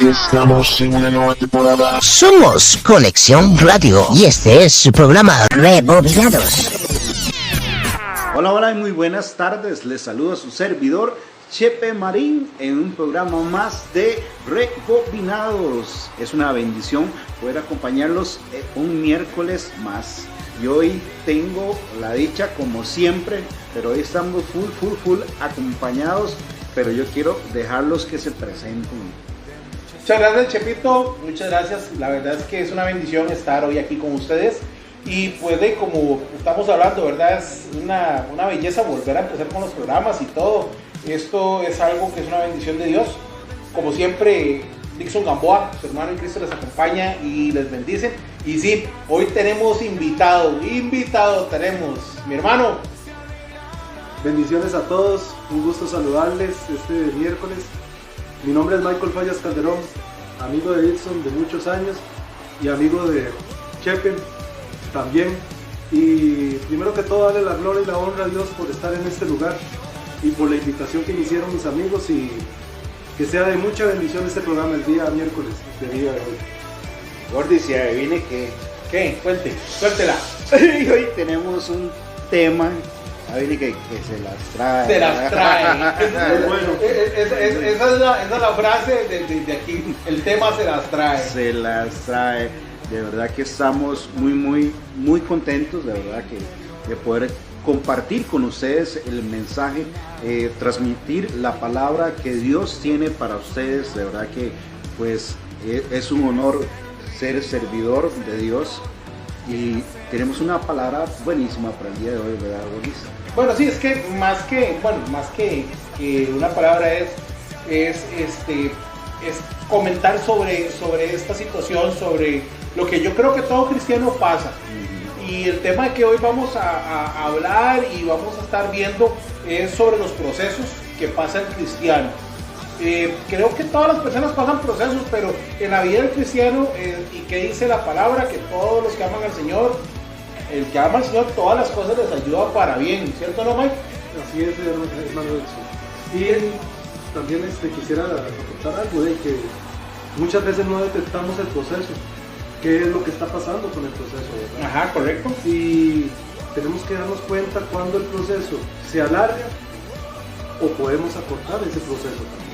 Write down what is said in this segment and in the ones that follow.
Estamos en una nueva temporada. Somos Conexión Radio y este es su programa Rebobinados. Hola, hola y muy buenas tardes. Les saluda su servidor Chepe Marín en un programa más de Rebobinados. Es una bendición poder acompañarlos un miércoles más. Y hoy tengo la dicha, como siempre, pero hoy estamos full acompañados. Pero yo quiero dejarlos que se presenten. Muchas gracias, Chepito, muchas gracias. La verdad es que es una bendición estar hoy aquí con ustedes. Y pues como estamos hablando, ¿verdad? Es una belleza volver a empezar con los programas y todo. Esto es algo que es una bendición de Dios. Como siempre, Dixon Gamboa, su hermano en Cristo, les acompaña y les bendice. Y sí, hoy tenemos invitado tenemos mi hermano. Bendiciones a todos, un gusto saludarles este miércoles. Mi nombre es Michael Fallas Calderón, amigo de Dixon de muchos años y amigo de Chepe también. Y primero que todo, darle la gloria y la honra a Dios por estar en este lugar y por la invitación que me hicieron mis amigos, y que sea de mucha bendición este programa el día miércoles de día de hoy. Gordy, si adivine que ¿Qué? Suéltela. hoy tenemos un tema. Adivine que se las trae. Se las trae. Bueno. Esa es la frase de aquí. El tema se las trae. Se las trae. De verdad que estamos muy contentos, de verdad que de poder compartir con ustedes el mensaje, transmitir la palabra que Dios tiene para ustedes. De verdad que pues es un honor ser servidor de Dios, y tenemos una palabra buenísima para el día de hoy, ¿verdad, Boris? Bueno, sí, es que más que una palabra es comentar sobre esta situación, sobre lo que yo creo que todo cristiano pasa. Y el tema que hoy vamos a hablar y vamos a estar viendo es sobre los procesos que pasa el cristiano. Creo que todas las personas pasan procesos, pero en la vida del cristiano, y que dice la palabra, que todos los que aman al Señor, el que ama al Señor, todas las cosas les ayudan para bien, ¿cierto, no, Mike? Así es, hermano Dixon. Y también quisiera aportar algo de que muchas veces no detectamos el proceso, qué es lo que está pasando con el proceso, ¿verdad? Ajá, correcto. Y tenemos que darnos cuenta cuando el proceso se alarga o podemos acortar ese proceso también.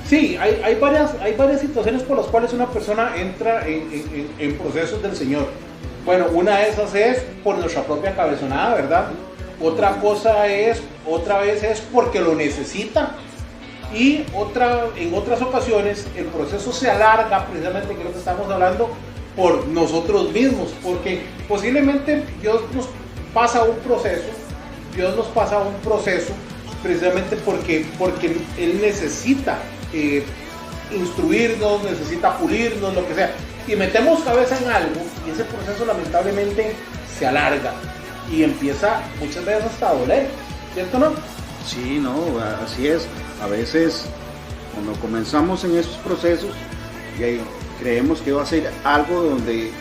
Sí, hay varias situaciones por las cuales una persona entra en procesos del Señor. Bueno, una de esas es por nuestra propia cabezonada, ¿verdad? Otra vez es porque lo necesita. Y en otras ocasiones el proceso se alarga, precisamente, que es lo que estamos hablando, por nosotros mismos, porque posiblemente Dios nos pasa un proceso precisamente porque Él necesita instruirnos, necesita pulirnos, lo que sea, y metemos cabeza en algo, y ese proceso lamentablemente se alarga y empieza muchas veces hasta a doler, ¿cierto, no? Sí, no, así es. A veces cuando comenzamos en esos procesos creemos que va a ser algo donde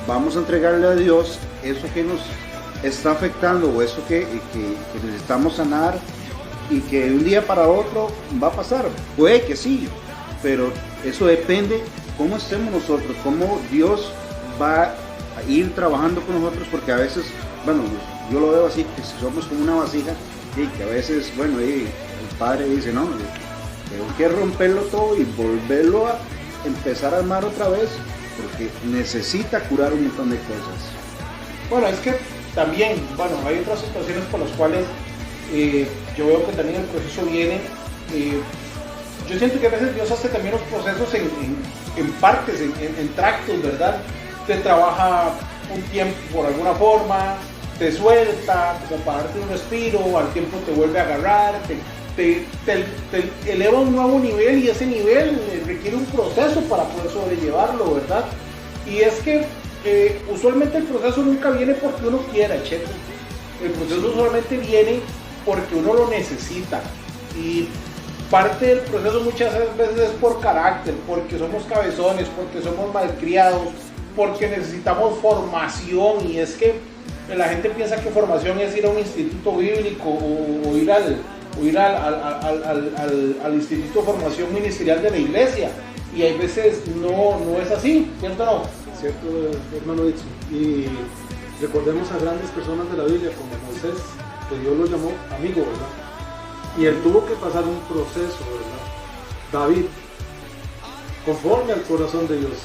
vamos a entregarle a Dios eso que nos está afectando, o eso que necesitamos sanar, y que de un día para otro va a pasar. Puede que sí, pero eso depende cómo estemos nosotros, cómo Dios va a ir trabajando con nosotros, porque a veces, bueno, yo lo veo así, que somos como una vasija, y que a veces, bueno, el Padre dice, no, tengo que romperlo todo y volverlo a empezar a armar otra vez, porque necesita curar un montón de cosas. Bueno, es que también, hay otras situaciones por las cuales yo veo que también el proceso viene. Yo siento que a veces Dios hace también los procesos en partes, en tractos, ¿verdad? Te trabaja un tiempo por alguna forma, te suelta, como para darte un respiro, al tiempo te vuelve a agarrar, te eleva a un nuevo nivel, y ese nivel requiere un proceso para poder sobrellevarlo, ¿verdad? Y es que usualmente el proceso nunca viene porque uno quiera, Checo. El proceso usualmente viene porque uno lo necesita, y parte del proceso muchas veces es por carácter, porque somos cabezones, porque somos malcriados, porque necesitamos formación. Y es que la gente piensa que formación es ir a un instituto bíblico o ir al Instituto de Formación Ministerial de la Iglesia, y hay veces no es así, ¿cierto o no? ¿Cierto, hermano Dixon? Y recordemos a grandes personas de la Biblia como Moisés, que Dios lo llamó amigo, ¿verdad? Y él tuvo que pasar un proceso, ¿verdad? David, conforme al corazón de Dios,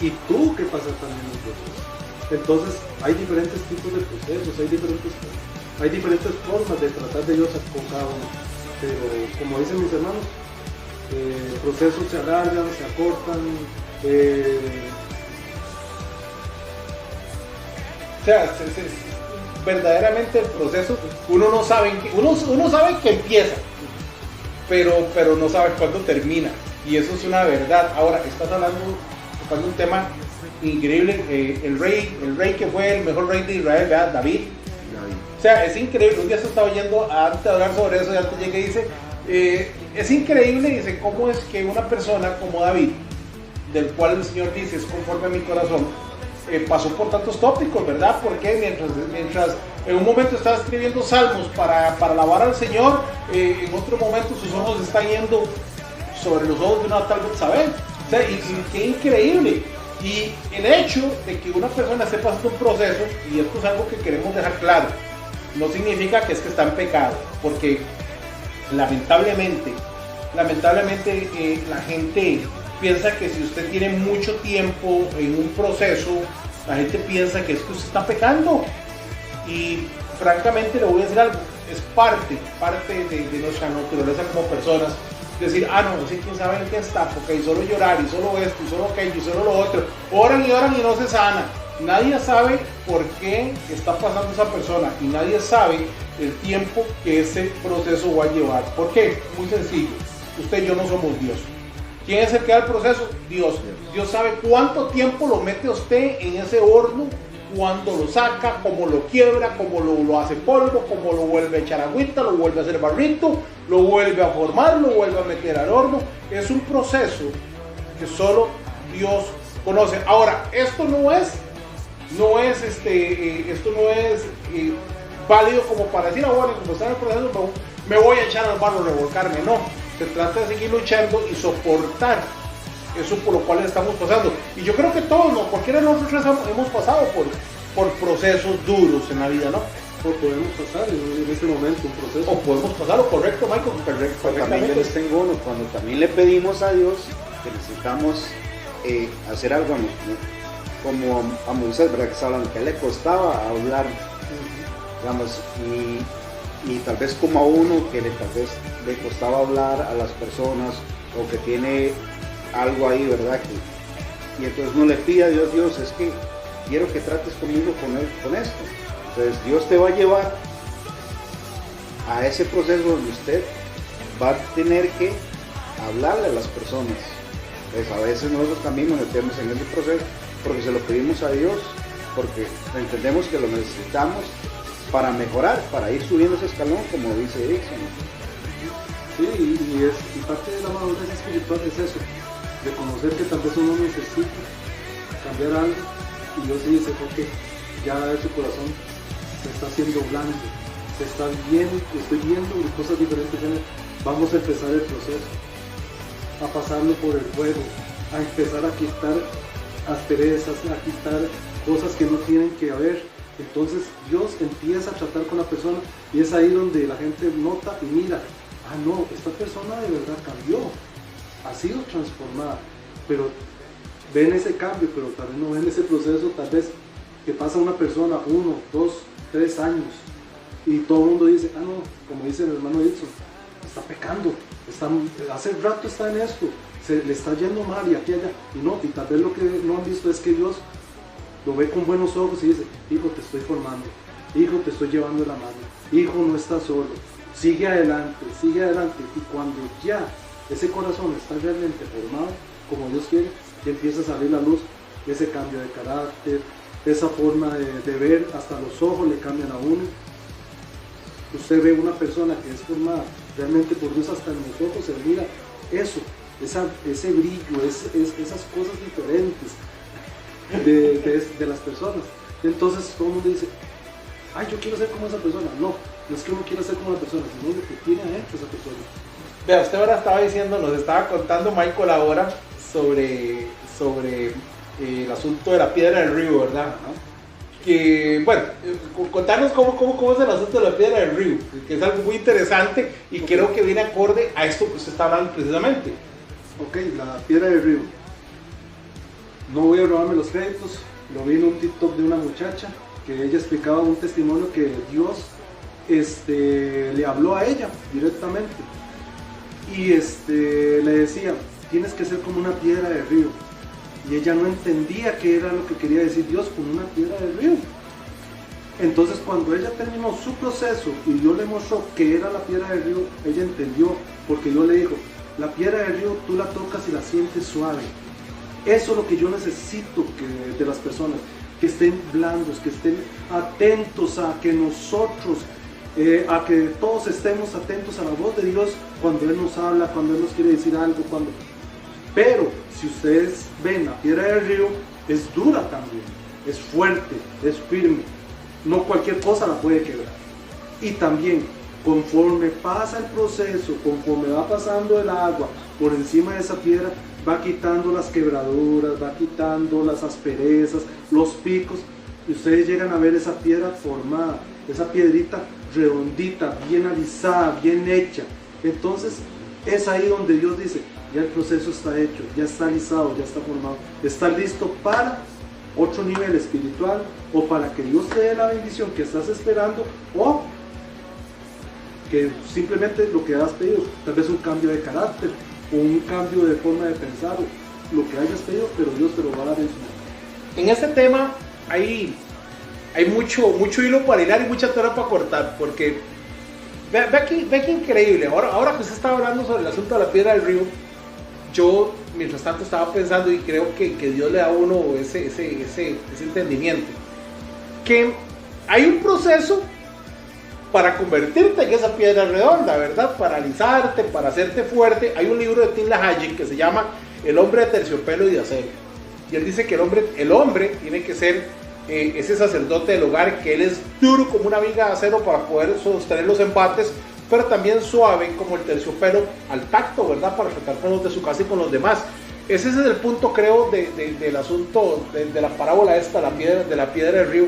y tuvo que pasar también un proceso. Entonces hay diferentes tipos de procesos, hay diferentes formas de tratar de Dios con cada uno. Pero como dicen mis hermanos, procesos se alargan, se acortan. O sea, verdaderamente el proceso, uno no sabe, uno sabe que empieza, pero no sabe cuándo termina. Y eso es una verdad. Ahora, estás tocando un tema increíble. El rey que fue el mejor rey de Israel, ¿verdad? David. O sea, es increíble. Un día se estaba oyendo antes de hablar sobre eso, y antes llegué y dice, es increíble, dice, cómo es que una persona como David, del cual el Señor dice, es conforme a mi corazón, pasó por tantos tópicos, ¿verdad? Porque mientras en un momento estaba escribiendo salmos para alabar al Señor, en otro momento sus ojos están yendo sobre los ojos de una tal Betsabé. O sea, y qué increíble. Y el hecho de que una persona esté pasando un proceso, y esto es algo que queremos dejar claro, no significa que es que está en pecado, porque lamentablemente la gente piensa que si usted tiene mucho tiempo en un proceso, la gente piensa que es que usted está pecando. Y francamente le voy a decir algo, es parte de nuestra naturaleza como personas, decir, no sé quién sabe en qué está, porque hay solo llorar, y solo esto, y solo aquello, y solo lo otro, oran y no se sana. Nadie sabe por qué está pasando esa persona, y nadie sabe el tiempo que ese proceso va a llevar. ¿Por qué? Muy sencillo, usted y yo no somos Dios. ¿Quién es el que da el proceso? Dios. Dios sabe cuánto tiempo lo mete usted en ese horno, cuando lo saca, cómo lo quiebra, cómo lo hace polvo, cómo lo vuelve a echar agüita, lo vuelve a hacer barrito, lo vuelve a formar, lo vuelve a meter al horno. Es un proceso que solo Dios conoce. Ahora, esto no es válido como para decir, bueno, como está en el proceso, me voy a echar al barro, revolcarme. No, se trata de seguir luchando y soportar eso por lo cual estamos pasando. Y yo creo que todos, ¿no? Cualquiera de nosotros hemos pasado por procesos duros en la vida, ¿no? O podemos pasar en este momento un proceso. O podemos pasarlo, correcto, Michael, También yo les tengo uno, cuando también le pedimos a Dios que necesitamos hacer algo, como a Moisés, ¿verdad? Que está hablando, que le costaba hablar, digamos, y tal vez como a uno que tal vez le costaba hablar a las personas, o que tiene algo ahí, ¿verdad? Y entonces no le pide a Dios, es que quiero que trates conmigo con esto. Entonces Dios te va a llevar a ese proceso donde usted va a tener que hablarle a las personas. Pues a veces nosotros también nos metemos en ese proceso porque se lo pedimos a Dios, porque entendemos que lo necesitamos para mejorar, para ir subiendo ese escalón, como dice Dixon. Sí, y parte de la madurez espiritual es eso, reconocer que tal vez uno necesita cambiar algo, y Dios dice, porque ya su corazón se está haciendo blando, se está viendo, estoy viendo cosas diferentes en él. Vamos a empezar el proceso, a pasarlo por el fuego, a empezar a quitar asperezas, a quitar cosas que no tienen que haber. Entonces Dios empieza a tratar con la persona, y es ahí donde la gente nota y mira, no, esta persona de verdad cambió, ha sido transformada, pero ven ese cambio, pero tal vez no ven ese proceso, tal vez que pasa una persona 1, 2, 3 años, y todo el mundo dice, no, como dice el hermano Edson, está pecando, hace rato está en esto, se le está yendo mal y aquí y allá, y tal vez lo que no han visto es que Dios lo ve con buenos ojos y dice, hijo, te estoy formando, hijo, te estoy llevando de la mano, hijo, no estás solo, sigue adelante, y cuando ya ese corazón está realmente formado como Dios quiere, y empieza a salir la luz, ese cambio de carácter, esa forma de ver, hasta los ojos le cambian a uno. Usted ve una persona que es formada realmente por Dios, hasta en los ojos se mira eso, ese brillo, esas cosas diferentes de las personas. Entonces todo el mundo dice, yo quiero ser como esa persona. No es que uno quiera ser como la persona, sino lo que tiene adentro esa persona. Vea, usted ahora estaba diciendo, nos estaba contando Michael ahora sobre el asunto de la piedra del río, ¿verdad? Que, bueno, contarnos cómo es el asunto de la piedra del río, que es algo muy interesante y creo que viene acorde a esto que usted está hablando precisamente. Ok, la piedra del río. No voy a robarme los créditos, lo vi en un TikTok de una muchacha que ella explicaba un testimonio que Dios le habló a ella directamente y le decía, tienes que ser como una piedra del río, y ella no entendía qué era lo que quería decir Dios con una piedra del río. Entonces cuando ella terminó su proceso y Dios le mostró qué era la piedra del río, ella entendió, porque Dios le dijo, la piedra del río tú la tocas y la sientes suave. Eso es lo que yo necesito de las personas, que estén blandos, que estén atentos a que nosotros, a que todos estemos atentos a la voz de Dios cuando Él nos habla, cuando Él nos quiere decir algo, Pero si ustedes ven, la piedra del río es dura también, es fuerte, es firme, no cualquier cosa la puede quebrar. Y también, conforme pasa el proceso, conforme va pasando el agua por encima de esa piedra, va quitando las quebraduras, va quitando las asperezas, los picos, y ustedes llegan a ver esa piedra formada, esa piedrita redondita, bien alisada, bien hecha. Entonces es ahí donde Dios dice, ya el proceso está hecho, ya está alisado, ya está formado, está listo para otro nivel espiritual, o para que Dios te dé la bendición que estás esperando, o que simplemente lo que has pedido, tal vez un cambio de carácter, o un cambio de forma de pensar, lo que hayas pedido, pero Dios te lo va a dar en su mano. En este tema hay mucho hilo para hilar y mucha tela para cortar, porque ve que increíble. Ahora que usted estaba hablando sobre el asunto de la piedra del río, yo mientras tanto estaba pensando, y creo que Dios le da a uno ese entendimiento, que hay un proceso para convertirte en esa piedra redonda, ¿verdad? Para alisarte, para hacerte fuerte. Hay un libro de Tim LaHaye que se llama El hombre de terciopelo y de acero, y él dice que el hombre tiene que ser ese sacerdote del hogar, que él es duro como una viga de acero para poder sostener los embates, pero también suave como el terciopelo al tacto, ¿verdad? Para tratar con los de su casa y con los demás. Ese es el punto, creo, del asunto de la parábola esta, de la piedra del río,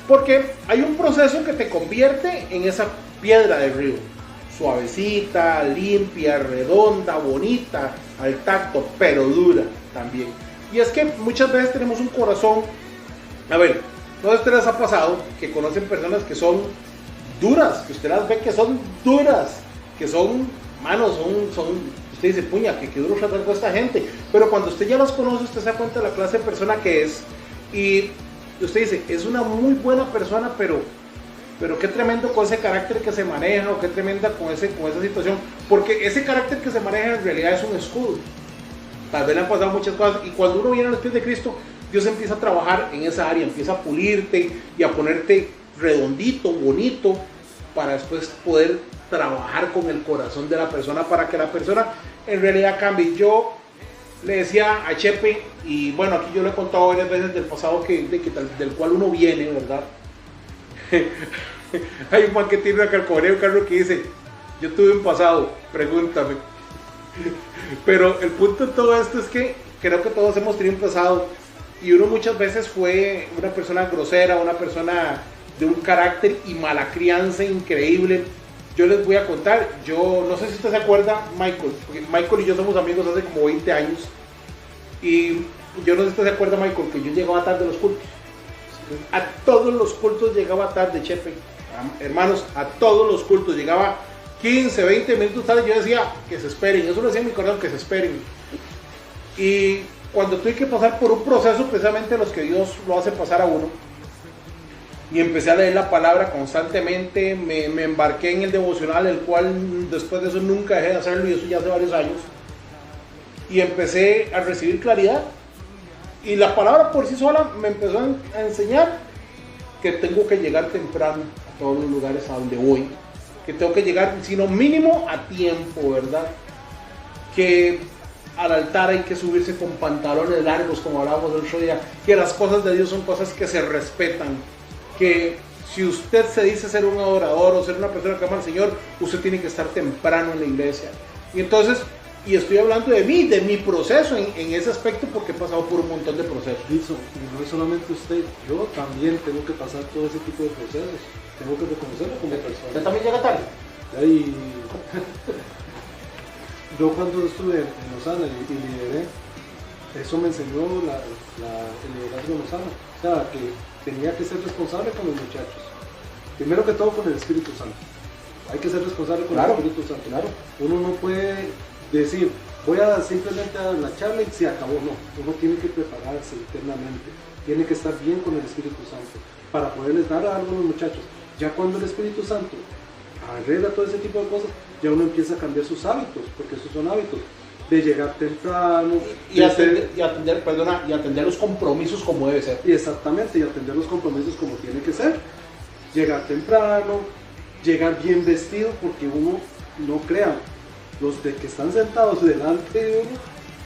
porque hay un proceso que te convierte en esa piedra del río, suavecita, limpia, redonda, bonita, al tacto, pero dura también. Y es que muchas veces tenemos un corazón, a ver, ¿no a ustedes les ha pasado que conocen personas que son duras, que usted las ve que son duras, que son, manos, usted dice, puña, que duro tratar con esta gente, pero cuando usted ya los conoce, usted se da cuenta de la clase de persona que es, y usted dice, es una muy buena persona, pero qué tremendo con ese carácter que se maneja, o qué tremenda con esa situación, porque ese carácter que se maneja en realidad es un escudo. Tal vez le han pasado muchas cosas, y cuando uno viene a los pies de Cristo, Dios empieza a trabajar en esa área, empieza a pulirte y a ponerte redondito, bonito, para después poder trabajar con el corazón de la persona, para que la persona en realidad cambie. Yo le decía a Chepe, y bueno, aquí yo le he contado varias veces del pasado del cual uno viene, ¿verdad? Hay un man que tiene una calcomanía, un carro que dice, yo tuve un pasado, pregúntame. Pero el punto de todo esto es que creo que todos hemos tenido un pasado, y uno muchas veces fue una persona grosera, una persona de un carácter y mala crianza increíble. Yo les voy a contar, yo no sé si usted se acuerda, Michael, porque Michael y yo somos amigos hace como 20 años, y yo no sé si usted se acuerda, Michael, que yo llegaba tarde a los cultos. A todos los cultos llegaba tarde, Chepe, hermanos, a todos los cultos llegaba 15, 20 minutos tarde. Yo decía que se esperen, eso lo decía en mi corazón, que se esperen. Y cuando tuve que pasar por un proceso, precisamente los que Dios lo hace pasar a uno, y empecé a leer la palabra constantemente, me embarqué en el devocional, el cual después de eso nunca dejé de hacerlo, y eso ya hace varios años, y empecé a recibir claridad, y la palabra por sí sola me empezó a enseñar que tengo que llegar temprano a todos los lugares a donde voy, que tengo que llegar, sino mínimo a tiempo, ¿verdad? Que al altar hay que subirse con pantalones largos, como hablábamos el otro día, que las cosas de Dios son cosas que se respetan, que si usted se dice ser un adorador o ser una persona que ama al Señor, usted tiene que estar temprano en la iglesia. Y entonces, y estoy hablando de mí, de mi proceso en ese aspecto, porque he pasado por un montón de procesos. Wilson, y no es solamente usted, yo también tengo que pasar todo ese tipo de procesos. Tengo que reconocerlo como ¿Usted persona. también llega tarde? Y yo cuando estuve en Osana y lideré, eso me enseñó el liderazgo en Osana. O sea, que tenía que ser responsable con los muchachos. Primero que todo con el Espíritu Santo. Hay que ser responsable con el Espíritu Santo. Claro. Uno no puede decir, voy a simplemente dar la charla y se acabó. No, uno tiene que prepararse internamente. Tiene que estar bien con el Espíritu Santo para poderles dar algo a los muchachos. Ya cuando el Espíritu Santo arregla todo ese tipo de cosas, ya uno empieza a cambiar sus hábitos, porque esos son hábitos de llegar temprano Y atender los compromisos como debe ser. y exactamente, y atender los compromisos como tiene que ser. Llegar temprano, llegar bien vestido, porque uno, no crean, los de que están sentados delante de uno,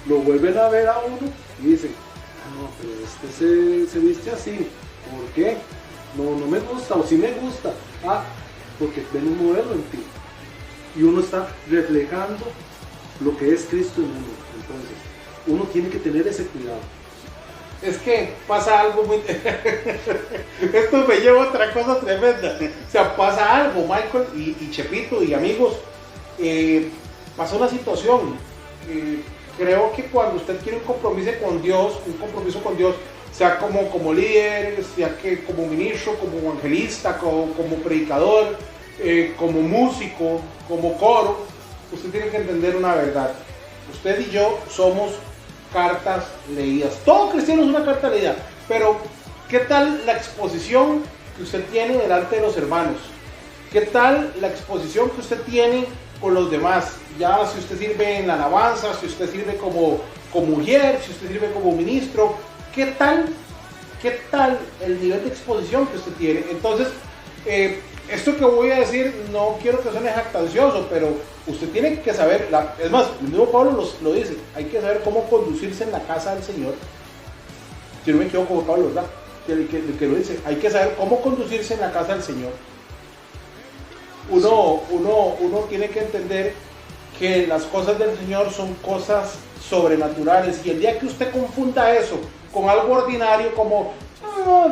lo vuelven a ver a uno y dicen, ah, no, pero este se viste así, ¿por qué? No me gusta, o sí me gusta, porque ven un modelo en ti. Y uno está reflejando lo que es Cristo en uno. Entonces, uno tiene que tener ese cuidado. Es que pasa algo muy... Esto me lleva a otra cosa tremenda. O sea, pasa algo, Michael y Chepito y amigos. Pasa una situación. Creo que cuando usted quiere un compromiso con Dios, sea como líder, sea que como ministro, como evangelista, como predicador, como músico, como coro, usted tiene que entender una verdad. Usted y yo somos cartas leídas. Todo cristiano es una carta leída. Pero, ¿qué tal la exposición que usted tiene delante de los hermanos? ¿Qué tal la exposición que usted tiene con los demás? Ya si usted sirve en la alabanza, si usted sirve como mujer, si usted sirve como ministro, ¿qué tal el nivel de exposición que usted tiene? Entonces, esto que voy a decir no quiero que suene jactancioso, pero usted tiene que saber, es más, el mismo Pablo lo dice, hay que saber cómo conducirse en la casa del Señor. Si no me equivoco con Pablo, ¿verdad? Que lo dice, hay que saber cómo conducirse en la casa del Señor. Uno tiene que entender que las cosas del Señor son cosas sobrenaturales, y el día que usted confunda eso con algo ordinario como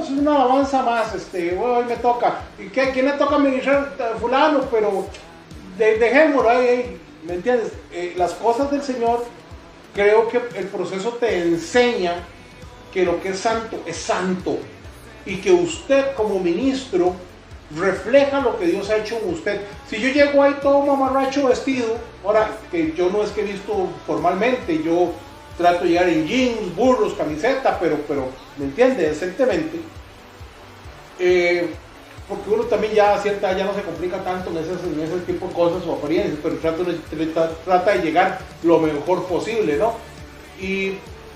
es una alabanza más, hoy me toca, ¿y quién le toca ministrar? Fulano, pero dejémoslo ahí, ¿me entiendes? Las cosas del Señor, creo que el proceso te enseña que lo que es santo, y que usted como ministro refleja lo que Dios ha hecho en usted. Si yo llego ahí todo mamarracho vestido, ahora que yo no es que he visto formalmente, yo trato de llegar en jeans, burros, camiseta, pero ¿me entiende? Decentemente. Porque uno también ya a cierta edad ya no se complica tanto en ese tipo de cosas o apariencias, pero trata de llegar lo mejor posible, ¿no? Y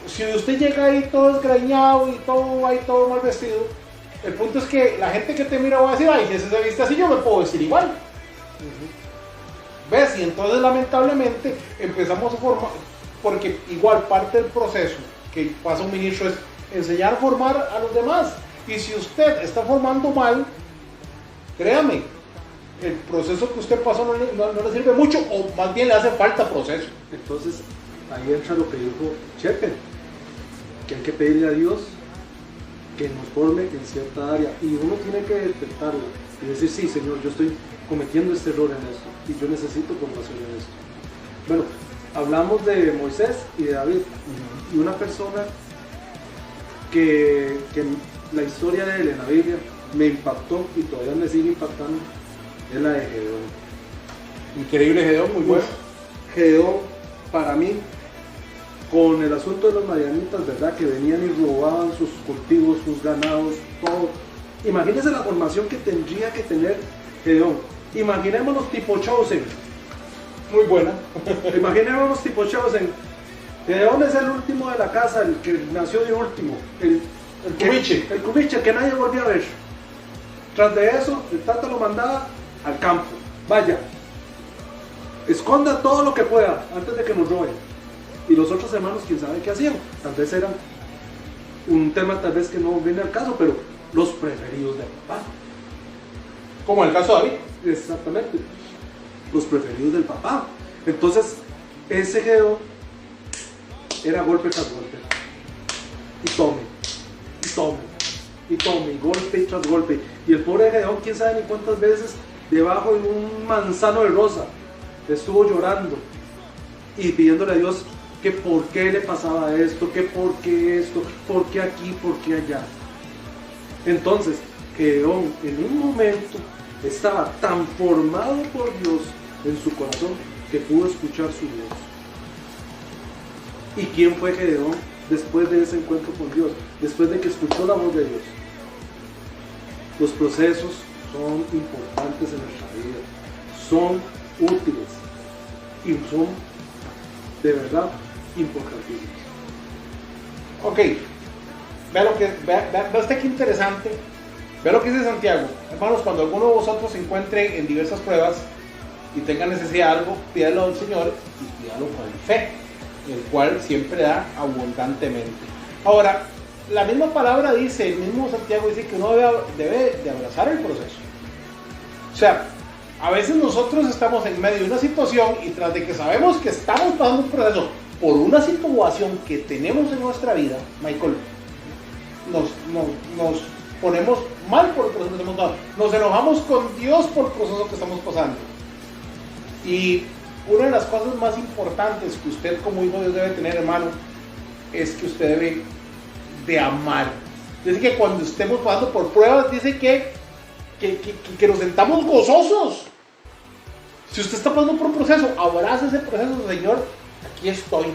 si usted llega ahí todo desgreñado y todo mal vestido, el punto es que la gente que te mira va a decir, ay, si ese se viste así, yo me puedo vestir igual. ¿Ves? Y entonces lamentablemente empezamos a formar, porque igual parte del proceso que pasa un ministro es enseñar a formar a los demás. Y si usted está formando mal, créame, el proceso que usted pasó no le sirve mucho, o más bien le hace falta proceso. Entonces, ahí entra lo que dijo Chepe, que hay que pedirle a Dios que nos forme en cierta área, y uno tiene que detectarlo y decir, sí, Señor, yo estoy cometiendo este error en esto y yo necesito formación en esto. Bueno, hablamos de Moisés y de David, y una persona que la historia de él en la Biblia me impactó y todavía me sigue impactando, es la de Gedeón. Increíble Gedeón, muy bueno. Gedeón, para mí, con el asunto de los madianitas, ¿verdad? Que venían y robaban sus cultivos, sus ganados, todo. Imagínense la formación que tendría que tener Gedeón. Imaginémonos tipo Chosen. Muy buena. Imaginémonos tipo Chosen. Gedeón es el último de la casa, el que nació de último. El cubiche. El cubiche que nadie volvió a ver. Tras de eso, el tata lo mandaba al campo. Vaya, esconda todo lo que pueda antes de que nos roben. Y los otros hermanos, quién sabe qué hacían. Tal vez eran un tema tal vez que no viene al caso, pero los preferidos del papá. Como el caso de David. Exactamente. Los preferidos del papá. Entonces, ese Gedeón era golpe tras golpe. Y tome, y tome, y tome, golpe tras golpe. Y el pobre Gedeón, quién sabe ni cuántas veces, debajo de un manzano de rosa, estuvo llorando y pidiéndole a Dios que por qué le pasaba esto, que por qué esto, por qué aquí, por qué allá. Entonces, Gedeón en un momento estaba tan formado por Dios en su corazón que pudo escuchar su voz. ¿Y quién fue Gedeón después de ese encuentro con Dios? Después de que escuchó la voz de Dios. Los procesos son importantes en nuestra vida, son útiles y son de verdad importantísimos. Ok, vea usted qué interesante. Vea lo que dice Santiago. Hermanos, cuando alguno de vosotros se encuentre en diversas pruebas y tenga necesidad de algo, pídalo al Señor y pídalo con fe, el cual siempre da abundantemente. Ahora, la misma palabra dice, el mismo Santiago dice que uno debe de abrazar el proceso. O sea, a veces nosotros estamos en medio de una situación y tras de que sabemos que estamos pasando un proceso por una situación que tenemos en nuestra vida, Michael, nos ponemos mal por el proceso que estamos pasando, nos enojamos con Dios por el proceso que estamos pasando. Y una de las cosas más importantes que usted como hijo de Dios debe tener, hermano, es que usted debe de amar. Dice que cuando estemos pasando por pruebas, dice que nos sentamos gozosos. Si usted está pasando por un proceso, abraza ese proceso, Señor, aquí estoy.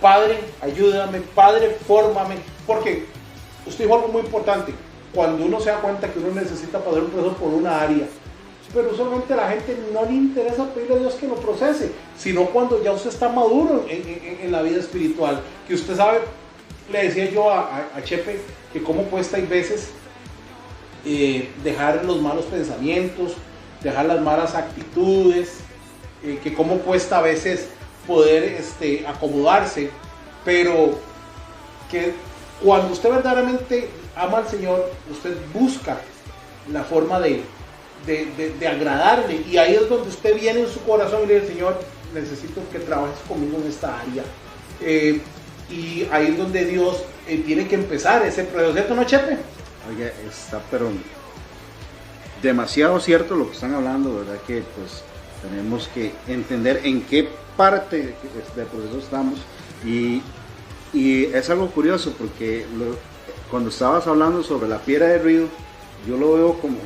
Padre, ayúdame, Padre, fórmame. Porque usted dijo algo muy importante. Cuando uno se da cuenta que uno necesita pasar un proceso por una área, pero usualmente a la gente no le interesa pedirle a Dios que lo procese, sino cuando ya usted está maduro en la vida espiritual. Que usted sabe, le decía yo a Chepe, que cómo cuesta hay veces dejar los malos pensamientos, dejar las malas actitudes, que cómo cuesta a veces poder acomodarse, pero que cuando usted verdaderamente ama al Señor, usted busca la forma de agradarle, y ahí es donde usted viene en su corazón y le dice: Señor, necesito que trabajes conmigo en esta área, y ahí es donde Dios tiene que empezar ese proceso, ¿cierto, no, Chepe? Oiga, está pero demasiado cierto lo que están hablando, ¿verdad? Que pues tenemos que entender en qué parte del proceso estamos, y es algo curioso porque cuando estabas hablando sobre la piedra del río, yo lo veo como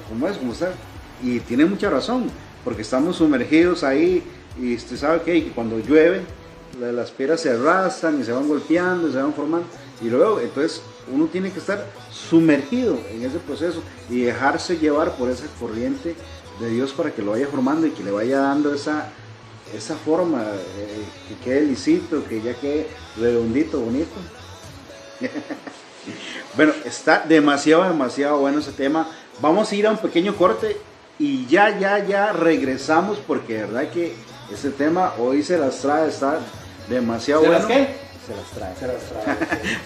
está, y tiene mucha razón, porque estamos sumergidos ahí, y usted sabe que cuando llueve las piedras se arrastran y se van golpeando, se van formando, y luego entonces uno tiene que estar sumergido en ese proceso y dejarse llevar por esa corriente de Dios para que lo vaya formando y que le vaya dando esa forma, que quede lisito, que ya quede redondito, bonito. Bueno, está demasiado bueno ese tema. Vamos a ir a un pequeño corte y ya regresamos, porque de verdad que ese tema hoy se las trae, está demasiado bueno. ¿Se las qué? Se las trae.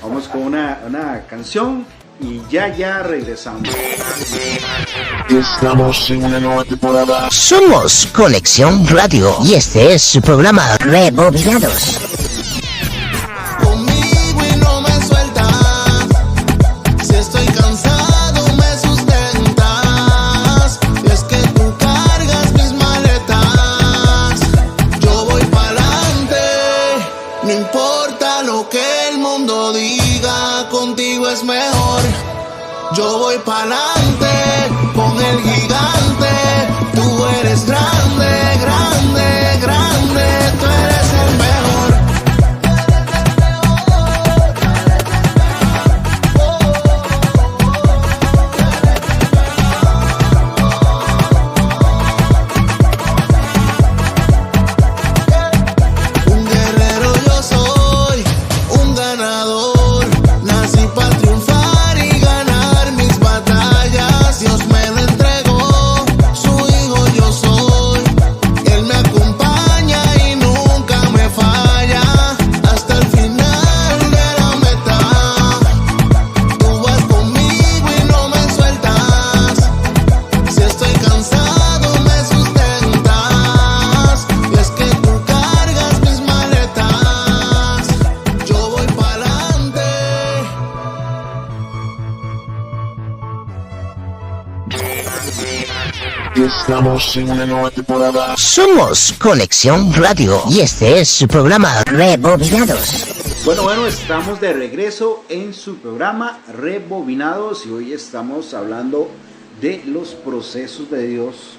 Vamos con una canción y ya regresamos. Estamos en una nueva temporada. Somos Conexión Radio y este es su programa Rebobinados. Conmigo y no me sueltas. Si estoy cansado me sustentas. Es que tú cargas mis maletas. Yo voy pa'lante. No importa lo que el mundo diga, contigo es mejor. Yo voy pa'lante con el gigante. Tú eres grande, grande, grande. Tú eres el mejor. Un guerrero yo soy, un ganador. Nací para triunfar y ganar mis batallas. Dios me lo entregó, su hijo yo soy. Estamos en una nueva temporada. Somos Conexión Radio y este es su programa Rebobinados. Bueno, estamos de regreso en su programa Rebobinados y hoy estamos hablando de los procesos de Dios.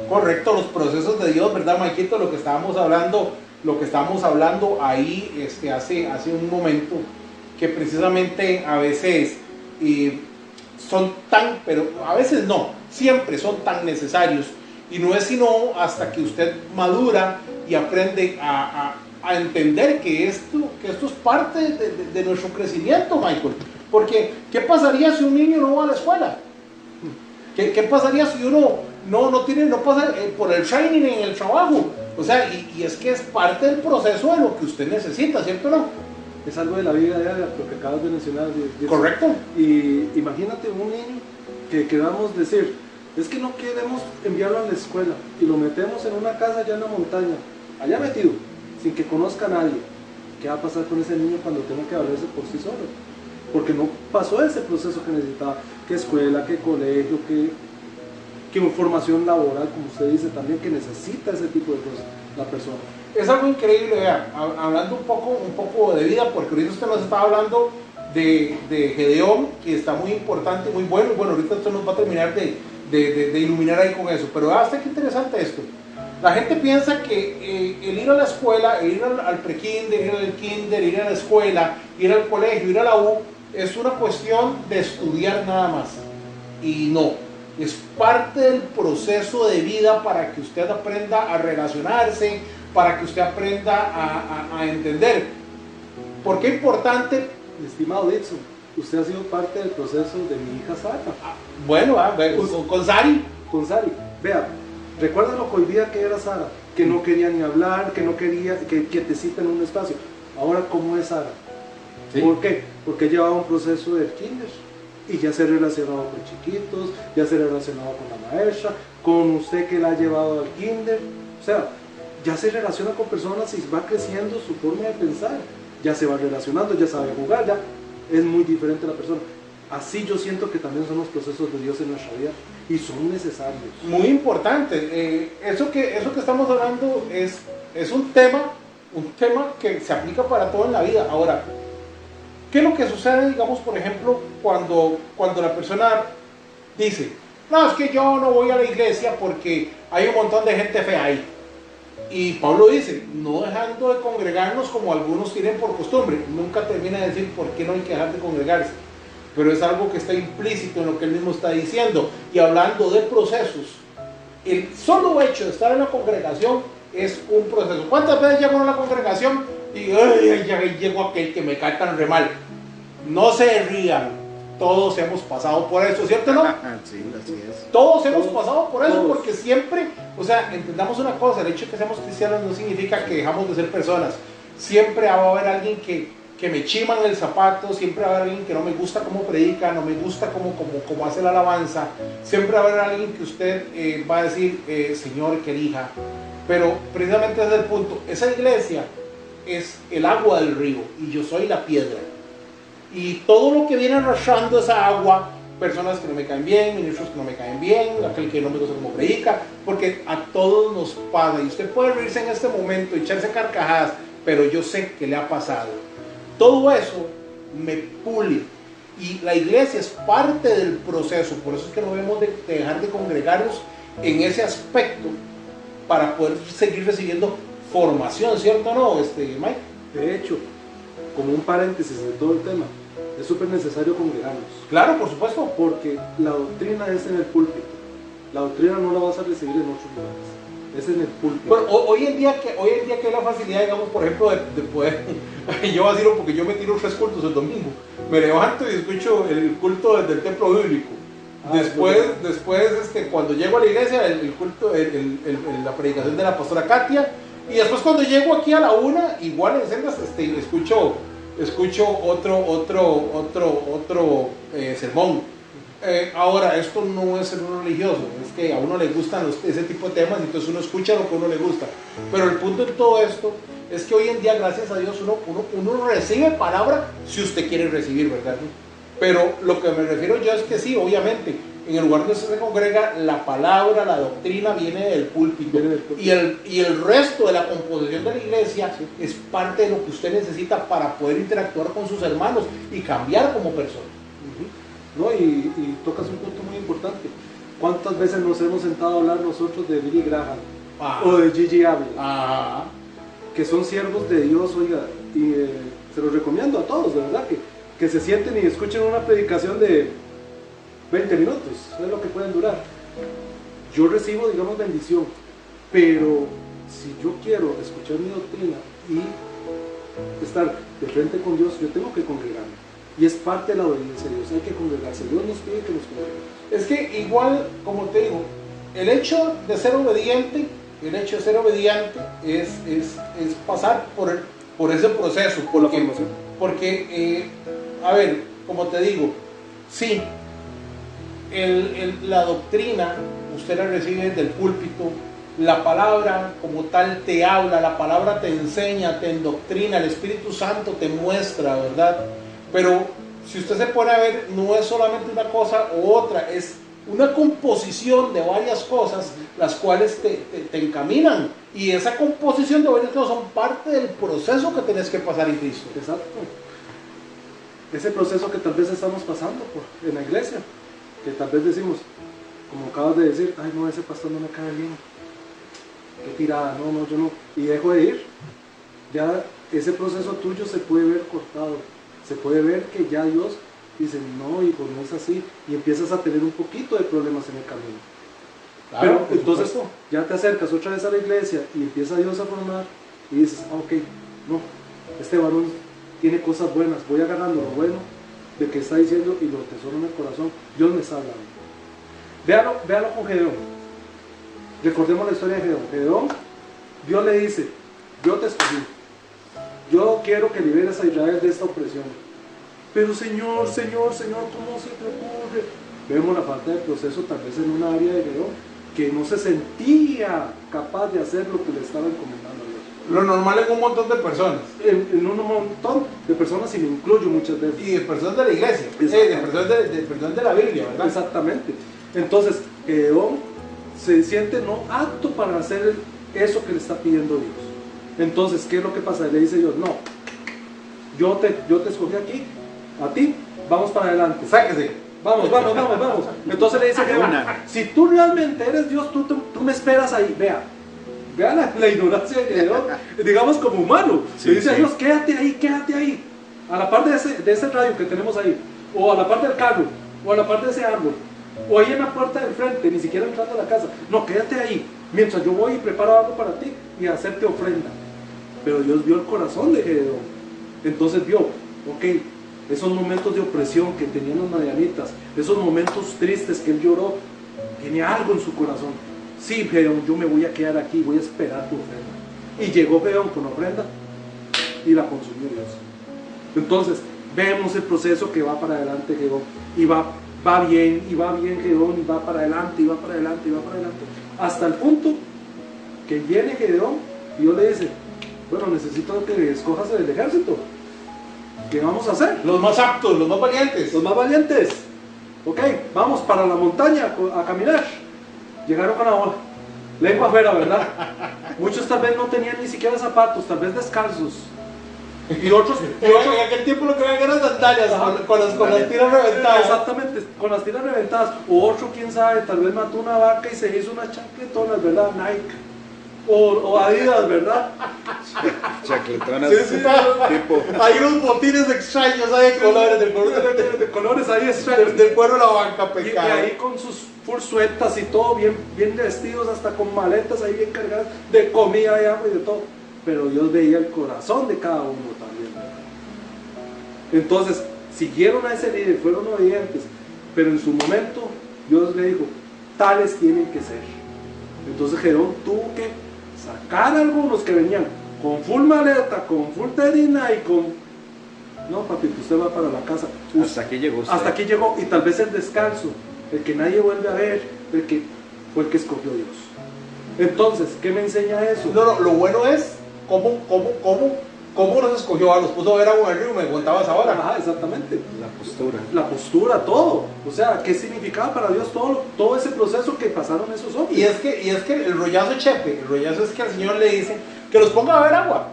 Correcto, los procesos de Dios, ¿verdad, Maikito? Lo que estábamos hablando ahí hace un momento, que precisamente a veces pero a veces no, siempre son tan necesarios, y no es sino hasta que usted madura y aprende a entender que esto es parte de nuestro crecimiento, Michael. Porque, ¿qué pasaría si un niño no va a la escuela? ¿Qué pasaría si uno no pasa por el training en el trabajo? O sea, y es que es parte del proceso de lo que usted necesita, ¿cierto o no? Es algo de la vida diaria, lo que acabas de mencionar. Correcto. Y imagínate un niño que queramos decir, es que no queremos enviarlo a la escuela y lo metemos en una casa allá en la montaña, allá metido, sin que conozca a nadie. ¿Qué va a pasar con ese niño cuando tenga que valerse por sí solo? Porque no pasó ese proceso que necesitaba, que escuela, que colegio, que formación laboral, como usted dice también, que necesita ese tipo de cosas la persona. Es algo increíble, vea, hablando un poco de vida, porque ahorita usted nos estaba hablando de Gedeón, que está muy importante, muy bueno, y bueno, ahorita usted nos va a terminar de iluminar ahí con eso, pero hasta qué interesante esto. La gente piensa que el ir a la escuela, ir al pre-kinder, ir al kinder, ir a la escuela, ir al colegio, ir a la U, es una cuestión de estudiar nada más, y no, es parte del proceso de vida para que usted aprenda a relacionarse, para que usted aprenda a entender. ¿Por qué es importante? Estimado Dixon, usted ha sido parte del proceso de mi hija Sara. Bueno, con Sari. Con Sari. Vea, recuerda lo cohibida que era Sara, que no quería ni hablar, que no quería que te cita en un espacio. Ahora, ¿cómo es Sara? ¿Sí? ¿Por qué? Porque llevaba un proceso del kinder y ya se relacionaba con chiquitos, ya se relacionaba con la maestra, con usted que la ha llevado al kinder. O sea, ya se relaciona con personas y va creciendo su forma de pensar, ya se va relacionando, ya sabe jugar, ya es muy diferente la persona. Así yo siento que también son los procesos de Dios en nuestra vida y son necesarios. Muy importante, eso que estamos hablando es un tema que se aplica para todo en la vida. Ahora, ¿qué es lo que sucede, digamos, por ejemplo, cuando la persona dice, no, es que yo no voy a la iglesia porque hay un montón de gente fea ahí? Y Pablo dice, no dejando de congregarnos como algunos tienen por costumbre. Nunca termina de decir por qué no hay que dejar de congregarse, pero es algo que está implícito en lo que él mismo está diciendo. Y hablando de procesos, el solo hecho de estar en la congregación es un proceso. ¿Cuántas veces llego a la congregación y ya llegó aquel que me cae tan re mal? No se rían. Todos hemos pasado por eso, ¿cierto o no? Sí, así es. Todos hemos pasado por eso, porque siempre, o sea, entendamos una cosa, el hecho de que seamos cristianos no significa que dejamos de ser personas. Siempre va a haber alguien que me chima en el zapato, siempre va a haber alguien que no me gusta cómo predica, no me gusta cómo hace la alabanza, siempre va a haber alguien que usted va a decir, Señor, que elija. Pero precisamente ese es el punto, esa iglesia es el agua del río y yo soy la piedra. Y todo lo que viene arrastrando esa agua, personas que no me caen bien, ministros que no me caen bien, aquel que no me gusta cómo predica, porque a todos nos pasa. Y usted puede reírse en este momento, echarse carcajadas, pero yo sé que le ha pasado. Todo eso me pule. Y la iglesia es parte del proceso. Por eso es que no debemos de dejar de congregarnos en ese aspecto para poder seguir recibiendo formación, ¿cierto o no, Mike? De hecho, como un paréntesis de todo el tema, es súper necesario congregarnos. Claro, por supuesto. Porque la doctrina es en el púlpito. La doctrina no la vas a recibir en otros lugares. Es en el púlpito. Bueno, hoy en día que hay la facilidad, digamos, por ejemplo, de poder, yo vacilo porque yo me tiro 3 cultos el domingo. Me levanto y escucho el culto desde el templo bíblico. Después, cuando llego a la iglesia, el culto, la predicación de la pastora Katia. Y después cuando llego aquí a la 1, igual en sendas, escucho otro sermón. Ahora, esto no es ser un religioso, es que a uno le gustan ese tipo de temas, entonces uno escucha lo que a uno le gusta. Pero el punto en todo esto es que hoy en día, gracias a Dios, uno recibe palabra si usted quiere recibir, ¿verdad? Pero lo que me refiero yo es que sí, obviamente, en el lugar donde usted se congrega, la palabra, la doctrina viene del púlpito. Y el resto de la composición de la iglesia es parte de lo que usted necesita para poder interactuar con sus hermanos y cambiar como persona. ¿No? Y tocas un punto muy importante. ¿Cuántas veces nos hemos sentado a hablar nosotros de Billy Graham o de Gigi Ávila? Que son siervos de Dios, oiga, y se los recomiendo a todos, de verdad, que se sienten y escuchen una predicación de 20 minutos, es lo que pueden durar. Yo recibo, digamos, bendición, pero si yo quiero escuchar mi doctrina y estar de frente con Dios, yo tengo que congregarme. Y es parte de la obediencia de Dios, hay que congregarse. Dios nos pide que nos congreguemos. Es que igual, como te digo, el hecho de ser obediente es pasar por ese proceso, Por la formación. porque a ver, como te digo, sí, la doctrina usted la recibe del púlpito, la palabra como tal te habla, la palabra te enseña, te endoctrina, el Espíritu Santo te muestra, ¿verdad? Pero si usted se pone a ver, no es solamente una cosa u otra, es una composición de varias cosas las cuales te encaminan, y esa composición de varias cosas son parte del proceso que tenés que pasar en Cristo. Exacto. Ese proceso que tal vez estamos pasando en la iglesia, que tal vez decimos, como acabas de decir, ay no, ese pastor no me cae bien, qué tirada, no, yo no, y dejo de ir. Ya ese proceso tuyo se puede ver cortado, se puede ver que ya Dios dice, no, hijo, no es así, y empiezas a tener un poquito de problemas en el camino. Claro, pero entonces ya te acercas otra vez a la iglesia y empieza Dios a formar y dices, ok, no, este varón tiene cosas buenas, voy agarrando lo bueno de que está diciendo y lo atesoro en el corazón, Dios me está hablando. Véalo con Gedeón. Recordemos la historia de Gedeón. Gedeón, Dios le dice, yo te escogí, yo quiero que liberes a Israel de esta opresión. Pero Señor, ¿cómo se te ocurre? Vemos la falta de proceso tal vez en una área de Gedeón, que no se sentía capaz de hacer lo que le estaba encomendando a Dios. Lo normal en un montón de personas. En un montón de personas, y me incluyo muchas veces. Y de personas de la iglesia, de personas de la Biblia, ¿verdad? Exactamente. Entonces, Gedeón se siente no apto para hacer eso que le está pidiendo Dios. Entonces, ¿qué es lo que pasa? Le dice Dios, no, yo te escogí aquí, a ti, vamos para adelante. Sáquese. Vamos. Entonces le dice Gedeón, si tú realmente eres Dios, tú me esperas ahí. Vea la ignorancia de Gedeón, digamos como humano. Le dice a Dios, quédate ahí, a la parte de ese radio que tenemos ahí, o a la parte del carro, o a la parte de ese árbol, o ahí en la puerta del frente, ni siquiera entrando a la casa. No, quédate ahí, mientras yo voy y preparo algo para ti y hacerte ofrenda. Pero Dios vio el corazón de Gedeón. Entonces vio, ok, esos momentos de opresión que tenían los madianitas, esos momentos tristes que él lloró, tiene algo en su corazón. Sí, Gedeón, yo me voy a quedar aquí, voy a esperar tu ofrenda. Y llegó Gedeón con la ofrenda y la consumió Dios. Entonces, vemos el proceso que va para adelante Gedeón, y va bien Gedeón, y va para adelante, hasta el punto que viene Gedeón y Dios le dice, bueno, necesito que escojas el ejército. ¿Qué vamos a hacer? Los más aptos, los más valientes. Los más valientes. Ok, vamos para la montaña a caminar. Llegaron con la lengua afuera, ¿verdad? Muchos tal vez no tenían ni siquiera zapatos, tal vez descalzos. Y otros en aquel tiempo lo que veían eran sandalias con las tiras reventadas. Exactamente, con las tiras reventadas. O otro, quién sabe, tal vez mató una vaca y se hizo unas chancletonas, ¿verdad? Nike. O Adidas, ¿verdad? Chacletonas, Sí, tipo. hay unos botines extraños ahí de colores ahí extraños. del cuero de la banca Y pecado. ahí con sus fursuetas y todo, bien vestidos, hasta con maletas ahí bien cargadas de comida y agua y de todo. Pero Dios veía el corazón de cada uno también, ¿verdad? Entonces, siguieron a ese líder, fueron obedientes, pero en su momento Dios le dijo, tales tienen que ser. Entonces Gedeón tuvo que sacar a algunos que venían con full maleta, con full terina y con... No, papito, usted va para la casa. Hasta aquí llegó usted. Hasta aquí llegó, y tal vez el descanso, el que nadie vuelve a ver, fue el que escogió Dios. Entonces, ¿qué me enseña eso? No, lo bueno es cómo ¿Cómo nos escogió? Los puso a ver agua en el río, me contaba esa hora. Ajá, exactamente. La postura. La postura, todo. O sea, ¿qué significaba para Dios todo ese proceso que pasaron esos hombres? Y es que el rollazo Chepe, el rollazo es que al Señor le dice que los ponga a beber agua.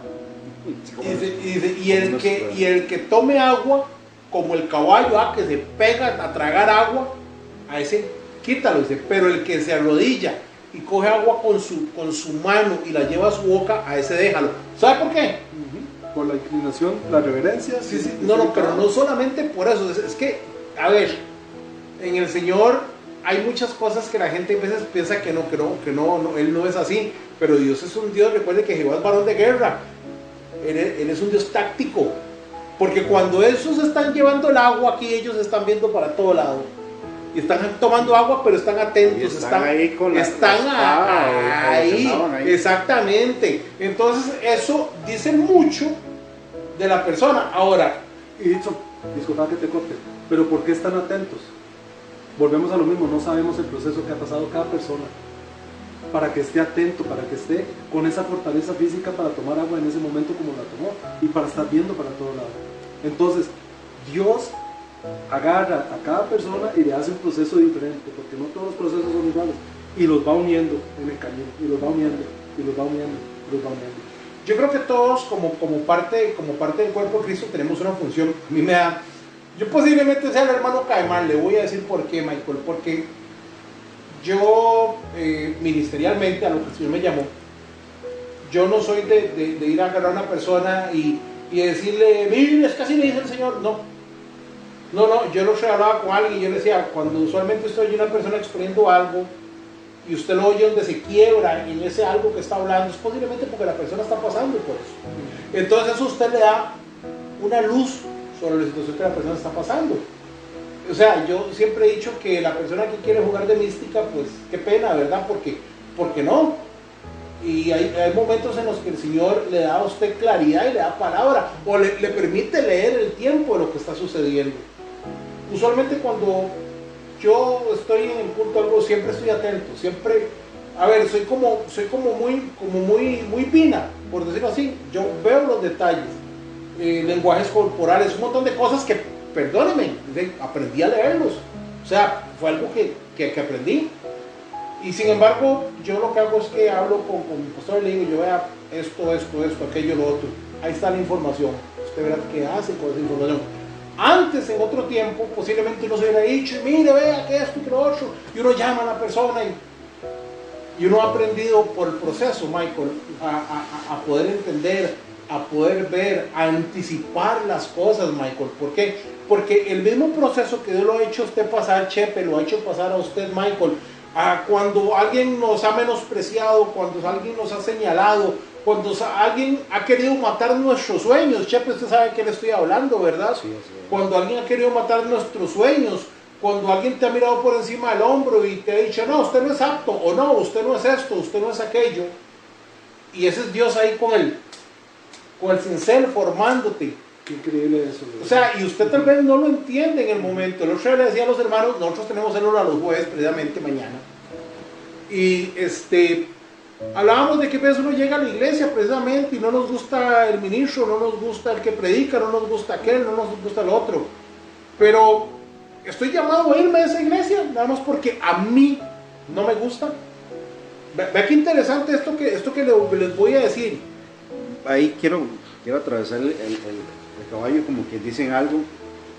Y el que tome agua, como el caballo, que se pega a tragar agua, a ese quítalo, dice, pero el que se arrodilla y coge agua con su mano y la lleva a su boca, a ese déjalo. ¿Sabe por qué? Por la inclinación, la reverencia. Sí, no, pero no solamente por eso, es que, a ver, en el Señor hay muchas cosas que la gente a veces piensa que no, Él no es así, pero Dios es un Dios, recuerde que Jehová es varón de guerra, Él es un Dios táctico, porque cuando esos están llevando el agua aquí, ellos están viendo para todo lado, y están tomando agua, pero están atentos, están ahí con ahí, exactamente. Entonces eso dice mucho de la persona. Ahora, Y dicho, disculpa que te corte, pero ¿por qué están atentos? Volvemos a lo mismo, no sabemos el proceso que ha pasado cada persona para que esté atento, para que esté con esa fortaleza física para tomar agua en ese momento como la tomó y para estar viendo para todo lado. Entonces, Dios agarra a cada persona y le hace un proceso diferente, porque no todos los procesos son iguales, y los va uniendo en el camino, y los va uniendo, y los va uniendo, y los va uniendo. yo creo que todos como parte del cuerpo de Cristo tenemos una función. A mí me da, yo posiblemente sea el hermano Caimán, le voy a decir por qué, Michael, porque yo ministerialmente, a lo que el Señor me llamó, yo no soy de ir a agarrar a una persona y decirle, mire, es que así le dice el Señor. No, yo lo hablaba con alguien y yo le decía, cuando usualmente usted oye a una persona exponiendo algo y usted lo oye donde se quiebra en ese algo que está hablando, es posiblemente porque la persona está pasando por eso. Entonces eso usted le da una luz sobre la situación que la persona está pasando. O sea, yo siempre he dicho que la persona que quiere jugar de mística, pues qué pena, ¿verdad? Porque no. Y hay momentos en los que el Señor le da a usted claridad y le da palabra, o le permite leer el tiempo de lo que está sucediendo. Usualmente cuando yo estoy en el culto algo, siempre estoy atento, siempre, a ver, soy como muy fina, por decirlo así. Yo veo los detalles, lenguajes corporales, un montón de cosas que, perdónenme, aprendí a leerlos. O sea, fue algo que aprendí. Y sin embargo, yo lo que hago es que hablo con mi pastor y le digo, yo vea esto, aquello, lo otro. Ahí está la información. Usted verá qué hace con esa información. Antes, en otro tiempo, posiblemente uno se hubiera dicho, mire, vea que esto y que lo otro. Y uno llama a la persona y uno ha aprendido por el proceso, Michael, a poder entender, a poder ver, a anticipar las cosas, Michael. ¿Por qué? Porque el mismo proceso que Dios lo ha hecho a usted pasar, Chepe, lo ha hecho pasar a usted, Michael. Cuando alguien nos ha menospreciado, cuando alguien nos ha señalado, cuando alguien ha querido matar nuestros sueños, Chepe, usted sabe de qué le estoy hablando, ¿verdad? Sí. Cuando alguien ha querido matar nuestros sueños, cuando alguien te ha mirado por encima del hombro y te ha dicho, no, usted no es apto, o no, usted no es esto, usted no es aquello, y ese es Dios ahí con el cincel formándote. Qué increíble eso, ¿verdad? O sea, y usted tal vez no lo entiende en el momento. El otro día le decía a los hermanos, nosotros tenemos célula los jueves, precisamente mañana. Y hablábamos de que a veces uno llega a la iglesia precisamente y no nos gusta el ministro, no nos gusta el que predica, no nos gusta aquel, no nos gusta el otro. Pero estoy llamado a irme de esa iglesia, nada más porque a mí no me gusta. Ve qué interesante esto que les voy a decir. Ahí quiero atravesar el caballo, como que dicen algo.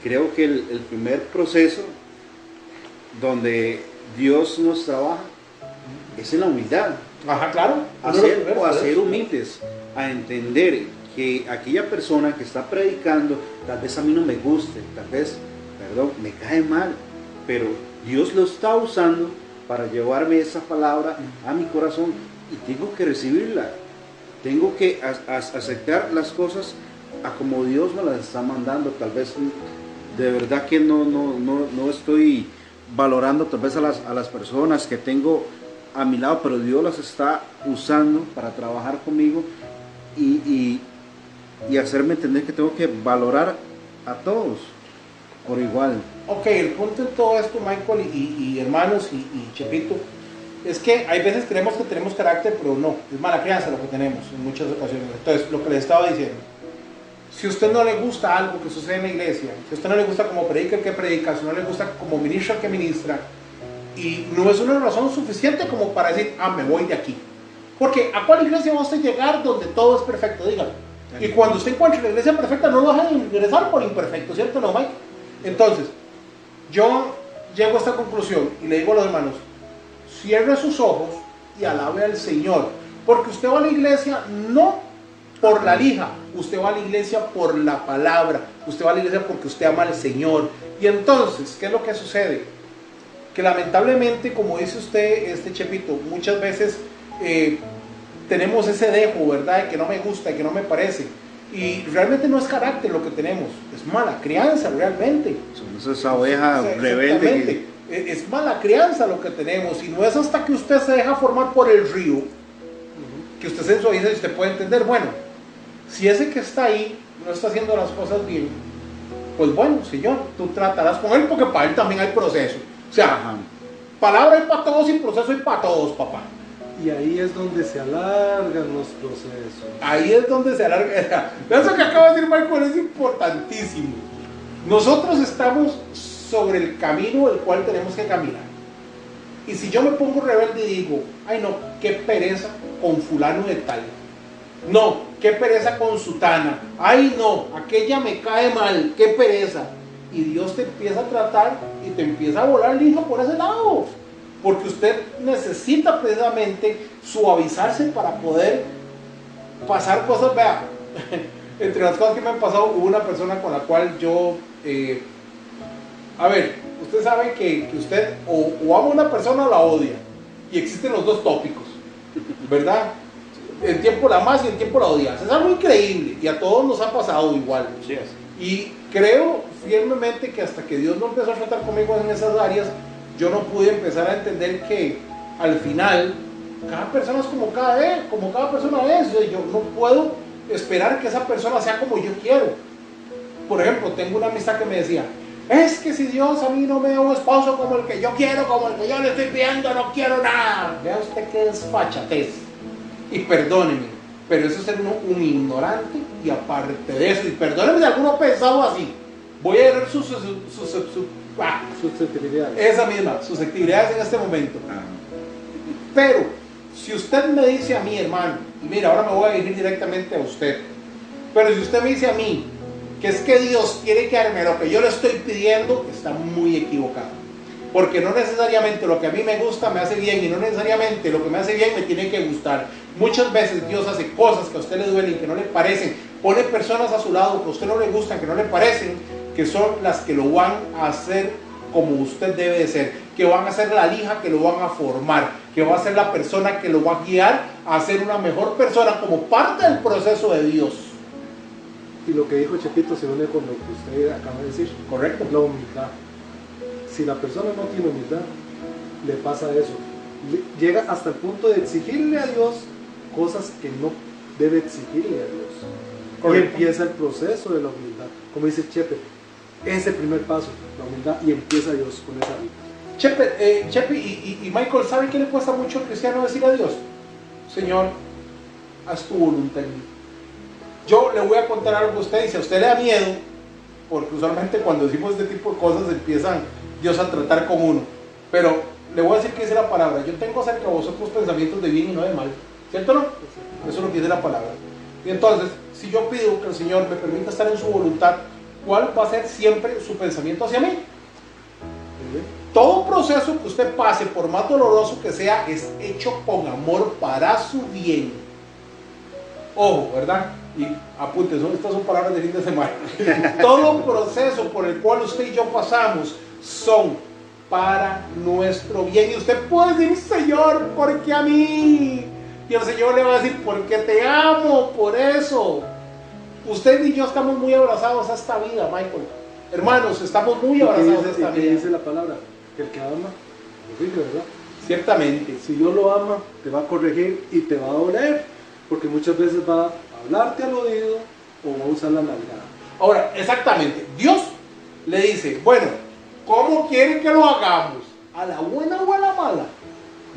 Creo que el primer proceso donde Dios nos trabaja es en la humildad. Ajá, claro. Hacer humildes, a entender que aquella persona que está predicando, tal vez a mí no me guste, tal vez, me cae mal, pero Dios lo está usando para llevarme esa palabra a mi corazón y tengo que recibirla. Tengo que aceptar las cosas a como Dios me las está mandando. Tal vez de verdad que no estoy valorando tal vez a las personas que tengo a mi lado, pero Dios las está usando para trabajar conmigo y hacerme entender que tengo que valorar a todos por igual. Ok, el punto en todo esto, Michael y hermanos y Chepito, es que hay veces creemos que tenemos carácter, pero no, es mala crianza lo que tenemos en muchas ocasiones. Entonces, lo que les estaba diciendo, Si a usted no le gusta algo que sucede en la iglesia, si a usted no le gusta cómo predica el que predica, si no le gusta cómo ministra el que ministra, y no es una razón suficiente como para decir, me voy de aquí. Porque ¿a cuál iglesia va usted a llegar donde todo es perfecto? Dígalo. Y cuando usted encuentre la iglesia perfecta, no lo deja de ingresar por imperfecto, ¿cierto? No, Mike. Entonces, yo llego a esta conclusión y le digo a los hermanos, cierre sus ojos y alabe al Señor, porque usted va a la iglesia no por la lija, usted va a la iglesia por la palabra, usted va a la iglesia porque usted ama al Señor. Y entonces, ¿qué es lo que sucede? Que lamentablemente, como dice usted, Chepito, muchas veces tenemos ese dejo, ¿verdad? De que no me gusta, de que no me parece. Y realmente no es carácter lo que tenemos, es mala crianza realmente. Somos esa oveja rebelde. Es mala crianza lo que tenemos, y no es hasta que usted se deja formar por el río que usted se suaviza y usted puede entender, bueno, si ese que está ahí no está haciendo las cosas bien, pues bueno, Señor, tú tratarás con él, porque para él también hay proceso. O sea, palabra hay para todos y proceso hay para todos, papá. Y ahí es donde se alargan los procesos. Ahí es donde se alarga. Eso que acaba de decir Michael es importantísimo. Nosotros estamos sobre el camino el cual tenemos que caminar. Y si yo me pongo rebelde y digo, ay no, qué pereza con fulano de tal. No, qué pereza con sutana. Ay no, aquella me cae mal, qué pereza. Y Dios te empieza a tratar y te empieza a volar lija por ese lado. Porque usted necesita precisamente suavizarse para poder pasar cosas. Vea, entre las cosas que me han pasado, hubo una persona con la cual yo... a ver, usted sabe que usted o ama a una persona o la odia. Y existen los dos tópicos, ¿verdad? En tiempo la amas y en tiempo la odias. Es algo increíble y a todos nos ha pasado igual. Sí es. Y creo firmemente que hasta que Dios no empezó a tratar conmigo en esas áreas, yo no pude empezar a entender que al final cada persona es como cada persona es. Yo no puedo esperar que esa persona sea como yo quiero. Por ejemplo, tengo una amistad que me decía, es que si Dios a mí no me da un esposo como el que yo quiero, como el que yo le estoy pidiendo, no quiero nada. Vea usted qué desfachatez. Y perdóneme, pero eso es ser uno un ignorante. Y aparte de eso, y perdóneme si alguno ha pensado así, voy a ver sus susceptibilidades. Esa misma, susceptibilidades en este momento. Pero, si usted me dice a mí, hermano, y mira, ahora me voy a dirigir directamente a usted, pero si usted me dice a mí que es que Dios quiere que haga lo que yo le estoy pidiendo, está muy equivocado. Porque no necesariamente lo que a mí me gusta me hace bien, y no necesariamente lo que me hace bien me tiene que gustar. Muchas veces Dios hace cosas que a usted le duelen y que no le parecen, pone personas a su lado que a usted no le gustan, que no le parecen, que son las que lo van a hacer como usted debe de ser, que van a ser la lija que lo van a formar, que va a ser la persona que lo va a guiar a ser una mejor persona como parte del proceso de Dios. Y lo que dijo Chepito se une con lo que usted acaba de decir. Correcto. La humildad. Si la persona no tiene humildad, le pasa eso. Llega hasta el punto de exigirle a Dios cosas que no debe exigirle a Dios. Correcto. Y empieza el proceso de la humildad. Como dice Chepe, es el primer paso, la humildad, y empieza Dios con esa vida. Chepe y Michael, ¿sabe qué le cuesta mucho al cristiano decir a Dios? Señor, haz tu voluntad en mí. Yo le voy a contar algo a usted, y si a usted le da miedo, porque usualmente cuando decimos este tipo de cosas empiezan Dios a tratar con uno, pero le voy a decir que dice la palabra, yo tengo acerca de vosotros pensamientos de bien y no de mal, ¿cierto o no? Eso es lo que dice la palabra. Y entonces, si yo pido que el Señor me permita estar en su voluntad, ¿cuál va a ser siempre su pensamiento hacia mí? Todo proceso que usted pase, por más doloroso que sea, es hecho con amor para su bien. Ojo, ¿verdad? Y apunte, estas son palabras de fin de semana. Todo proceso por el cual usted y yo pasamos son para nuestro bien. Y usted puede decir, Señor, ¿por qué a mí? Y el Señor le va a decir, porque te amo, por eso. Usted y yo estamos muy abrazados a esta vida, Michael. Hermanos, estamos muy abrazados a esta vida. Dice la palabra, que el que ama, corrige, ¿verdad? Ciertamente. Si Dios lo ama, te va a corregir y te va a doler, porque muchas veces va a hablarte al oído o va a usar la nalgada. Ahora, exactamente, Dios le dice, bueno, ¿cómo quiere que lo hagamos? ¿A la buena o a la mala?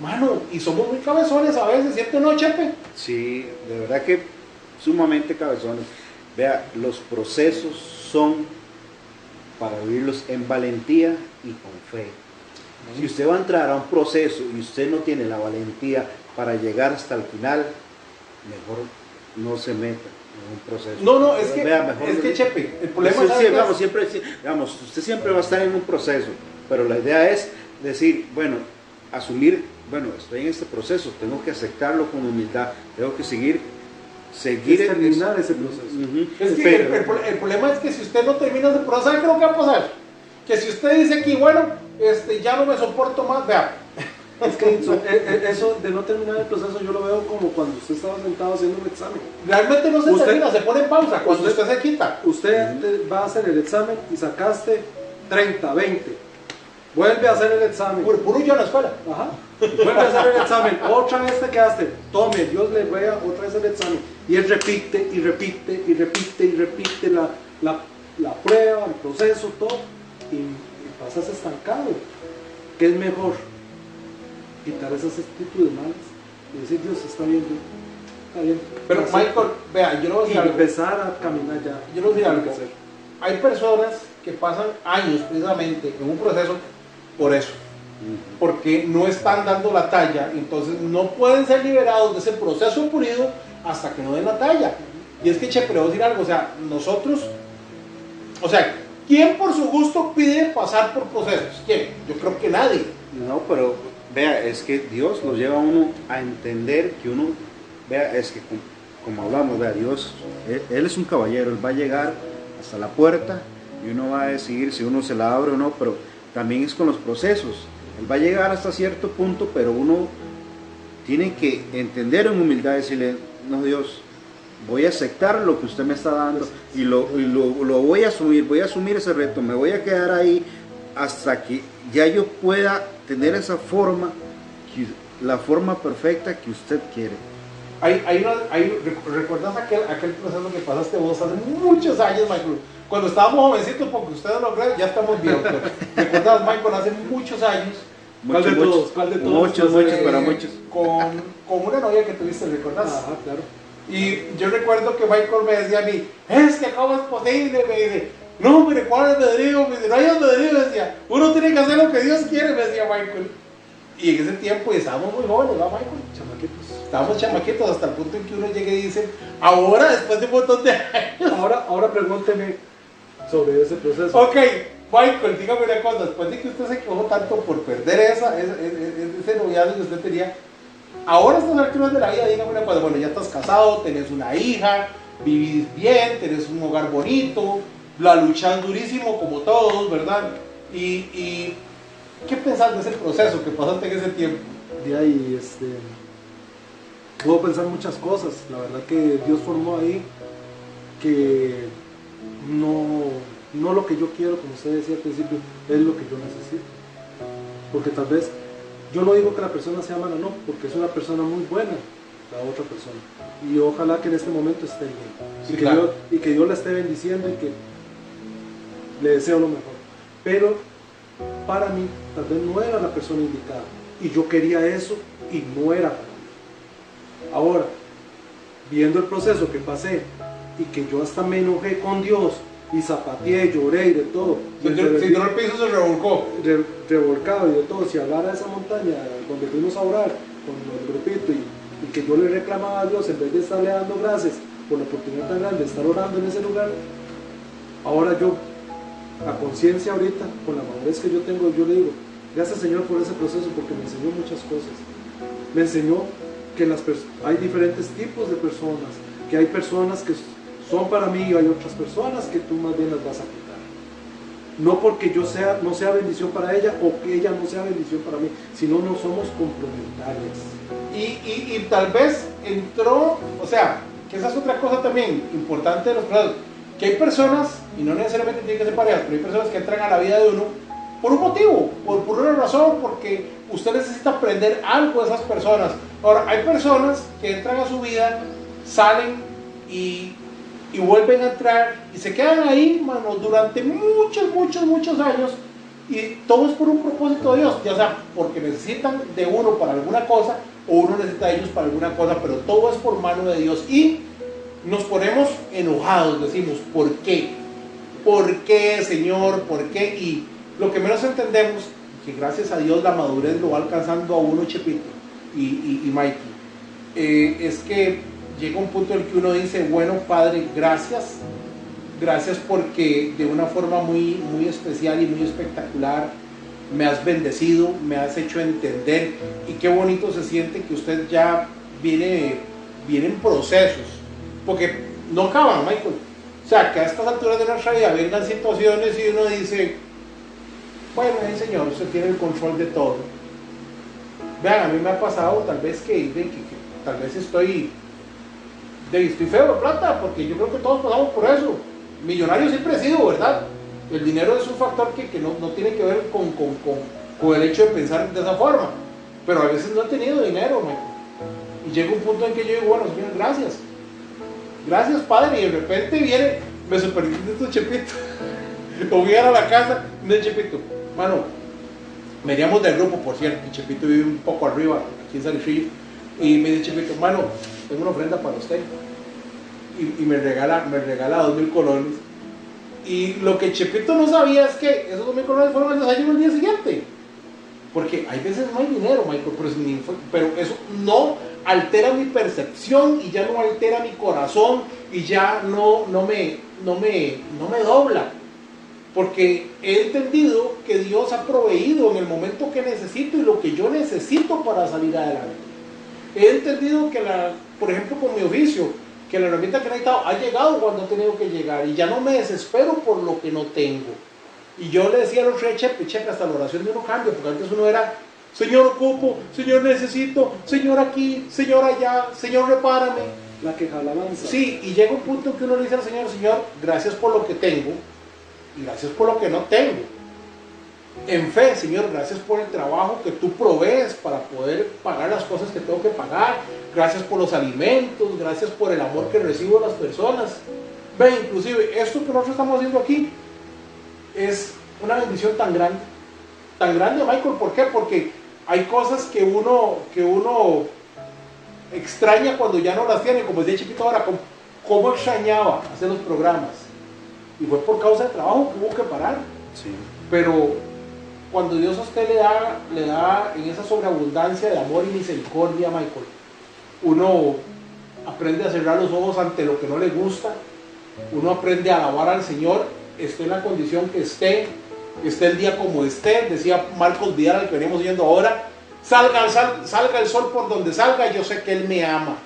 Mano, y somos muy cabezones a veces, ¿cierto o no, Chepe? Sí, de verdad que sumamente cabezones. Vea, los procesos son para vivirlos en valentía y con fe. Si usted va a entrar a un proceso y usted no tiene la valentía para llegar hasta el final, mejor no se meta en un proceso. No, es que, Vea, mejor es que Chepe, el problema usted, es usted siempre va a estar en un proceso, pero la idea es decir, bueno, asumir, bueno, estoy en este proceso, tengo que aceptarlo con humildad, tengo que seguir Es terminar ese proceso. Es que el problema es que si usted no termina ese proceso, ¿sabe qué es lo que va a pasar? Que si usted dice aquí, bueno, ya no me soporto más, vea. Es que eso de no terminar el proceso yo lo veo como cuando usted estaba sentado haciendo un examen. Realmente no se termina, se pone en pausa cuando usted se quita. Usted va a hacer el examen y sacaste 30, 20. Vuelve a hacer el examen. Puro yo en la escuela. Ajá. Vuelve a hacer el examen. Otra vez te quedaste. Tome, Dios le ruega otra vez el examen. Y él repite y repite y repite y repite la prueba, el proceso, todo. Y pasas estancado. ¿Qué es mejor? Quitar esas actitudes malas y decir, Dios, está bien, está bien. Pero Michael, vea, yo le voy a decir algo. Empezar a caminar ya. Yo le voy a decir algo. Hay personas que pasan años precisamente en un proceso por eso, porque no están dando la talla, entonces no pueden ser liberados de ese proceso pulido hasta que no den la talla. Y es que, che, pero voy a decir algo, o sea, nosotros, o sea, ¿quién por su gusto pide pasar por procesos? ¿Quién? Yo creo que nadie. No, pero vea, es que Dios lo lleva a uno a entender que uno, vea, es que como hablamos, vea, Dios, él es un caballero, Él va a llegar hasta la puerta y uno va a decidir si uno se la abre o no, pero también es con los procesos. Él va a llegar hasta cierto punto, pero uno tiene que entender en humildad y decirle, no, Dios, voy a aceptar lo que usted me está dando y lo voy a asumir ese reto, me voy a quedar ahí hasta que ya yo pueda tener esa forma, la forma perfecta que usted quiere. ¿Recuerdas aquel proceso que pasaste vos hace muchos años, Michael? Cuando estábamos jovencitos, porque ustedes no lo creen, ya estamos viejos. ¿Recuerdas, Michael, hace muchos años? ¿Cuál de todos? Muchos, para muchos. Con una novia que tuviste, ¿recordás? Ajá, claro. Y yo recuerdo que Michael me decía a mí, es que cómo es posible, me dice, no, mire, ¿cuál es albedrío? Me dice, no hay albedrío, me decía, uno tiene que hacer lo que Dios quiere, me decía Michael. Y en ese tiempo estábamos muy jóvenes, ¿verdad, Michael? Chamaquitos. Estábamos chamaquitos hasta el punto en que uno llega y dice, ahora, después de un montón de años. Ahora pregúnteme sobre ese proceso. Ok, Michael, dígame una cosa, después de que usted se equivocó tanto por perder ese noviazgo que usted tenía, ahora a estas alturas de la vida, dígame una cosa, bueno, ya estás casado, tenés una hija, vivís bien, tenés un hogar bonito, la luchás durísimo como todos, ¿verdad? Y ¿qué pensás de ese proceso que pasaste en ese tiempo? De ahí, puedo pensar muchas cosas. La verdad que Dios formó ahí que no lo que yo quiero, como usted decía al principio, es lo que yo necesito. Porque tal vez, yo no digo que la persona sea mala, no, porque es una persona muy buena, la otra persona. Y ojalá que en este momento esté bien. Sí, y, claro. que Dios la esté bendiciendo y que le deseo lo mejor. Pero para mí, tal vez no era la persona indicada. Y yo quería eso y no era para mí. Ahora, viendo el proceso que pasé y que yo hasta me enojé con Dios y zapateé, lloré y de todo. Si no, el piso se revolcó. Revolcado y de todo. Si hablara de esa montaña donde fuimos a orar con el grupito y que yo le reclamaba a Dios en vez de estarle dando gracias por la oportunidad tan grande de estar orando en ese lugar, ahora yo, a conciencia ahorita, con la madurez que yo tengo, yo le digo, gracias Señor por ese proceso porque me enseñó muchas cosas. Me enseñó que hay diferentes tipos de personas, que hay personas que son para mí y hay otras personas que tú más bien las vas a quitar. No porque yo no sea bendición para ella o que ella no sea bendición para mí, sino no somos complementarias. Y tal vez entró, o sea, que esa es otra cosa también importante de los procesos, que hay personas, y no necesariamente tienen que ser parejas, pero hay personas que entran a la vida de uno por un motivo, por una razón, porque usted necesita aprender algo de esas personas. Ahora, hay personas que entran a su vida, salen y vuelven a entrar y se quedan ahí, mano, durante muchos años, y todo es por un propósito de Dios, ya sea porque necesitan de uno para alguna cosa o uno necesita de ellos para alguna cosa, pero todo es por mano de Dios. Y nos ponemos enojados, decimos, ¿por qué? ¿Por qué, Señor? ¿Por qué? Y lo que menos entendemos, que gracias a Dios la madurez lo va alcanzando a uno, Chepito y Mikey, es que llega un punto en el que uno dice, bueno, Padre, gracias porque de una forma muy, muy especial y muy espectacular me has bendecido, me has hecho entender, y qué bonito se siente que usted ya viene en procesos, porque no acaban, Michael. O sea, que a estas alturas de nuestra vida vengan situaciones y uno dice, bueno, Señor, usted tiene el control de todo. Vean, a mí me ha pasado tal vez que tal vez estoy feo de plata, porque yo creo que todos pasamos por eso. Millonario siempre he sido, ¿verdad? El dinero es un factor que no tiene que ver con el hecho de pensar de esa forma, pero a veces no he tenido dinero, Michael. Y llega un punto en que yo digo, bueno, Señor, gracias, Padre, y de repente viene, me superintendiste tu Chepito, o voy a la casa de Chepito, mano, veníamos del grupo, por cierto, y Chepito vive un poco arriba, aquí en Salifrillo, y me dice Chepito, mano, tengo una ofrenda para usted, y me regala 2,000 colones, y lo que Chepito no sabía es que esos 2,000 colones fueron al desayuno el día siguiente, porque hay veces no hay dinero, Michael, pero eso no altera mi percepción y ya no altera mi corazón y ya no me dobla, porque he entendido que Dios ha proveído en el momento que necesito y lo que yo necesito para salir adelante. He entendido que por ejemplo con mi oficio, que la herramienta que he necesitado ha llegado cuando ha tenido que llegar y ya no me desespero por lo que no tengo. Y yo le decía a los reyes, Chepe, hasta la oración de uno cambia, porque antes uno era, Señor ocupo, Señor necesito, Señor aquí, Señor allá, Señor repárame. La queja alabanza. Sí, y llega un punto en que uno le dice al Señor, Señor, gracias por lo que tengo y gracias por lo que no tengo. En fe, Señor, gracias por el trabajo que tú provees para poder pagar las cosas que tengo que pagar. Gracias por los alimentos, gracias por el amor que recibo de las personas. Ve, inclusive, esto que nosotros estamos haciendo aquí es una bendición tan grande, Michael. ¿Por qué? Porque hay cosas que uno extraña cuando ya no las tiene, como decía Chiquito ahora, cómo extrañaba hacer los programas, y fue por causa de trabajo que hubo que parar. Sí. Pero cuando Dios a usted le da en esa sobreabundancia de amor y misericordia, Michael, uno aprende a cerrar los ojos ante lo que no le gusta, uno aprende a alabar al Señor, esté en la condición que esté el día como esté. Decía Marcos Vidal, al que venimos viendo ahora, salga el sol por donde salga, yo sé que Él me ama,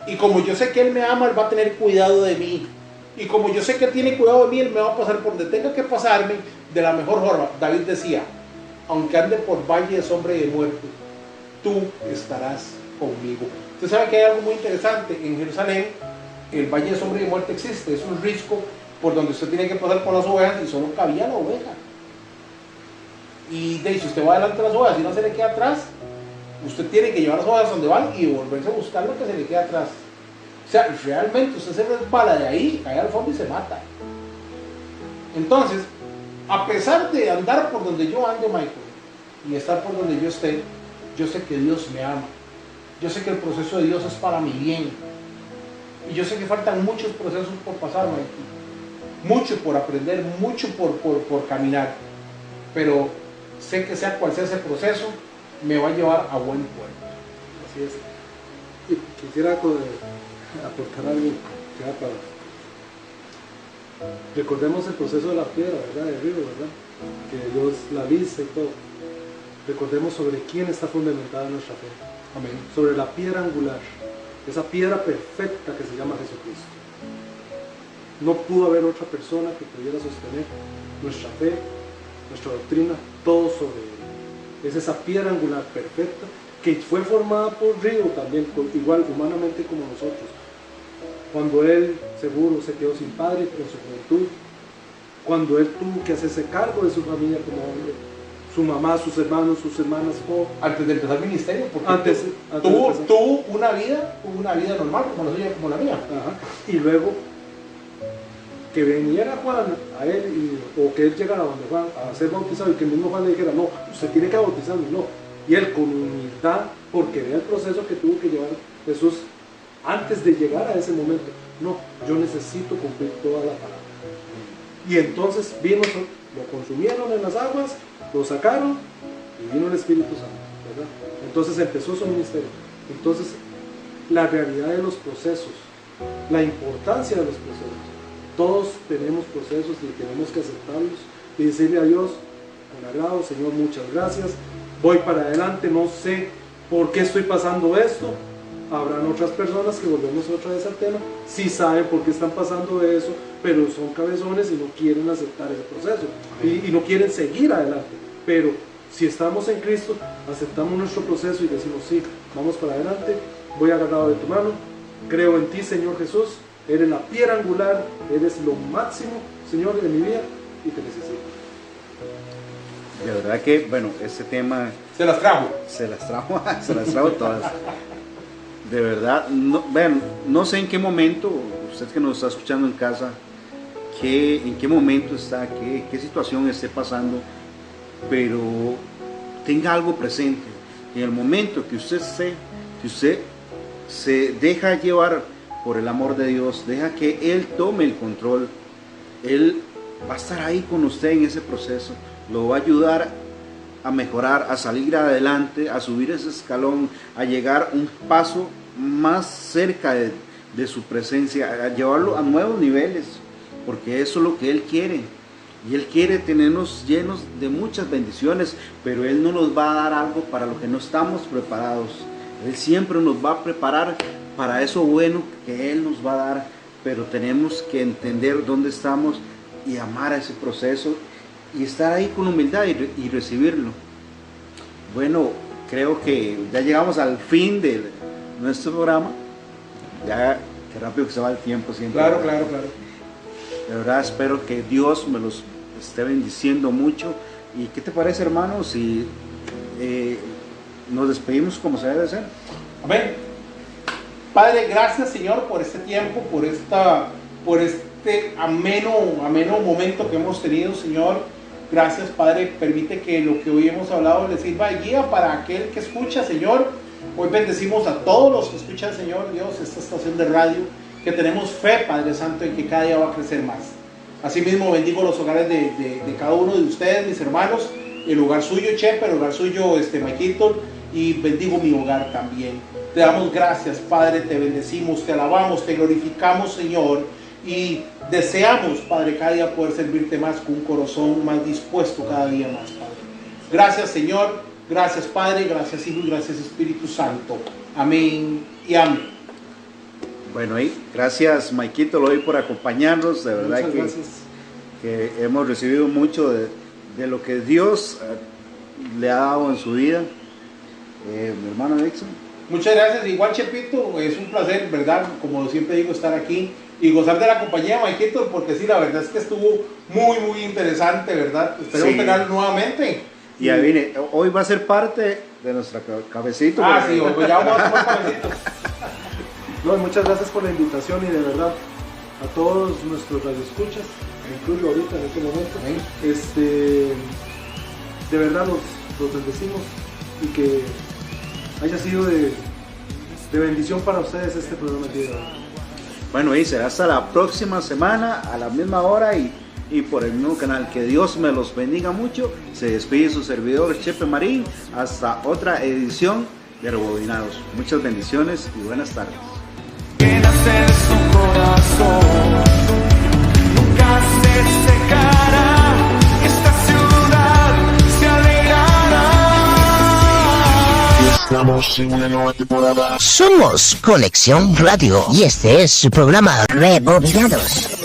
y como yo sé que Él me ama, Él va a tener cuidado de mí, y como yo sé que Él tiene cuidado de mí, Él me va a pasar por donde tenga que pasarme de la mejor forma. David decía, aunque ande por valle de sombra y de muerte, tú estarás conmigo. Usted sabe que hay algo muy interesante en Jerusalén. El valle de sombra y de muerte existe, es un risco por donde usted tiene que pasar por las ovejas y solo cabía la oveja. Y si usted va delante de las ovejas y no se le queda atrás, usted tiene que llevar las ovejas donde van y volverse a buscar lo que se le queda atrás. O sea, realmente usted se resbala de ahí, cae al fondo y se mata. Entonces, a pesar de andar por donde yo ande, Michael, y estar por donde yo esté, yo sé que Dios me ama. Yo sé que el proceso de Dios es para mi bien. Y yo sé que faltan muchos procesos por pasar, Michael. Mucho por aprender, mucho por caminar. Pero sé que sea cual sea ese proceso, me va a llevar a buen puerto. Así es. Y quisiera aportar algo ya para... Recordemos el proceso de la piedra, ¿verdad? De río, ¿verdad? Que Dios la viste y todo. Recordemos sobre quién está fundamentada nuestra fe. Amén. Sobre la piedra angular, esa piedra perfecta que se llama Jesucristo. No pudo haber otra persona que pudiera sostener nuestra fe, nuestra doctrina, todo sobre él. Es esa piedra angular perfecta que fue formada por río también, igual humanamente como nosotros. Cuando él seguro se quedó sin padre en su juventud, cuando él tuvo que hacerse cargo de su familia como hombre, su mamá, sus hermanos, sus hermanas, todo. Antes de empezar el ministerio, porque Antes tuvo una vida normal como la suya, como la mía. Ajá. Y luego que viniera Juan a él, o que él llegara donde Juan a ser bautizado y que el mismo Juan le dijera, no, usted tiene que bautizarme, no. Y él con humildad, porque vea el proceso que tuvo que llevar Jesús antes de llegar a ese momento, No, yo necesito cumplir toda la palabra. Y entonces vino, lo consumieron en las aguas, lo sacaron y vino el Espíritu Santo, ¿verdad? Entonces empezó su ministerio. Entonces, la realidad de los procesos, la importancia de los procesos. Todos tenemos procesos y tenemos que aceptarlos y decirle a Dios, con agrado, Señor, muchas gracias, voy para adelante, no sé por qué estoy pasando esto. Habrán otras personas que, volvemos otra vez al tema, sí saben por qué están pasando eso, pero son cabezones y no quieren aceptar ese proceso y no quieren seguir adelante. Pero si estamos en Cristo, aceptamos nuestro proceso y decimos, sí, vamos para adelante, voy agarrado de tu mano, creo en ti, Señor Jesús, eres la piedra angular, eres lo máximo, Señor, de mi vida y te necesito. De verdad que, bueno, este tema Se las trajo. se las trajo todas. De verdad, no, vean, no sé en qué momento, usted que nos está escuchando en casa, en qué momento está, qué situación esté pasando, pero tenga algo presente. En el momento que usted se deja llevar por el amor de Dios, deja que Él tome el control, Él va a estar ahí con usted en ese proceso, lo va a ayudar a mejorar, a salir adelante, a subir ese escalón, a llegar un paso más cerca de su presencia, a llevarlo a nuevos niveles, porque eso es lo que Él quiere. Y Él quiere tenernos llenos de muchas bendiciones, pero Él no nos va a dar algo para lo que no estamos preparados. Él siempre nos va a preparar para eso bueno que Él nos va a dar, pero tenemos que entender dónde estamos y amar a ese proceso y estar ahí con humildad y recibirlo. Bueno, creo que ya llegamos al fin de nuestro programa. Ya, qué rápido que se va el tiempo siempre. Claro. De verdad espero que Dios me los esté bendiciendo mucho. ¿Y qué te parece, hermano, si nos despedimos como se debe hacer? Amén. Padre, gracias, Señor, por este tiempo, por este ameno momento que hemos tenido, Señor. Gracias, Padre. Permite que lo que hoy hemos hablado les sirva de guía para aquel que escucha, Señor. Hoy bendecimos a todos los que escuchan, Señor Dios, esta estación de radio, que tenemos fe, Padre Santo, en que cada día va a crecer más. Asimismo, bendigo los hogares de cada uno de ustedes, mis hermanos, el hogar suyo, Chepe, el hogar suyo, Maikito, y bendigo mi hogar también. Te damos gracias, Padre, te bendecimos, te alabamos, te glorificamos, Señor, y deseamos, Padre, cada día poder servirte más con un corazón más dispuesto cada día más, Padre. Gracias, Señor, gracias, Padre, gracias, Hijo, y gracias, Espíritu Santo. Amén y amén. Bueno, y gracias, Maikito, lo doy por acompañarnos. De verdad que hemos recibido mucho de lo que Dios le ha dado en su vida. Mi hermano Dixon. Muchas gracias, igual, Chepito, es un placer, ¿verdad? Como siempre digo, estar aquí y gozar de la compañía de Maikito, porque sí, la verdad es que estuvo muy interesante, ¿verdad? Esperemos tenerlo nuevamente. Y ahí viene, hoy va a ser parte de nuestra cabecita. Sí, hoy ya vamos a tomar cabecitos. No, muchas gracias por la invitación y de verdad a todos nuestros radioescuchas, me incluyo ahorita en este momento, de verdad los bendecimos y que haya sido de bendición para ustedes este programa de hoy. Bueno, y será hasta la próxima semana a la misma hora y por el mismo canal. Que Dios me los bendiga mucho. Se despide su servidor Chepe Marín hasta otra edición de Rebobinados. Muchas bendiciones y buenas tardes. Nace su corazón, nunca se secará, esta ciudad se alegrará. Estamos en una nueva temporada. Somos Conexión Radio y este es su programa Rebobinados.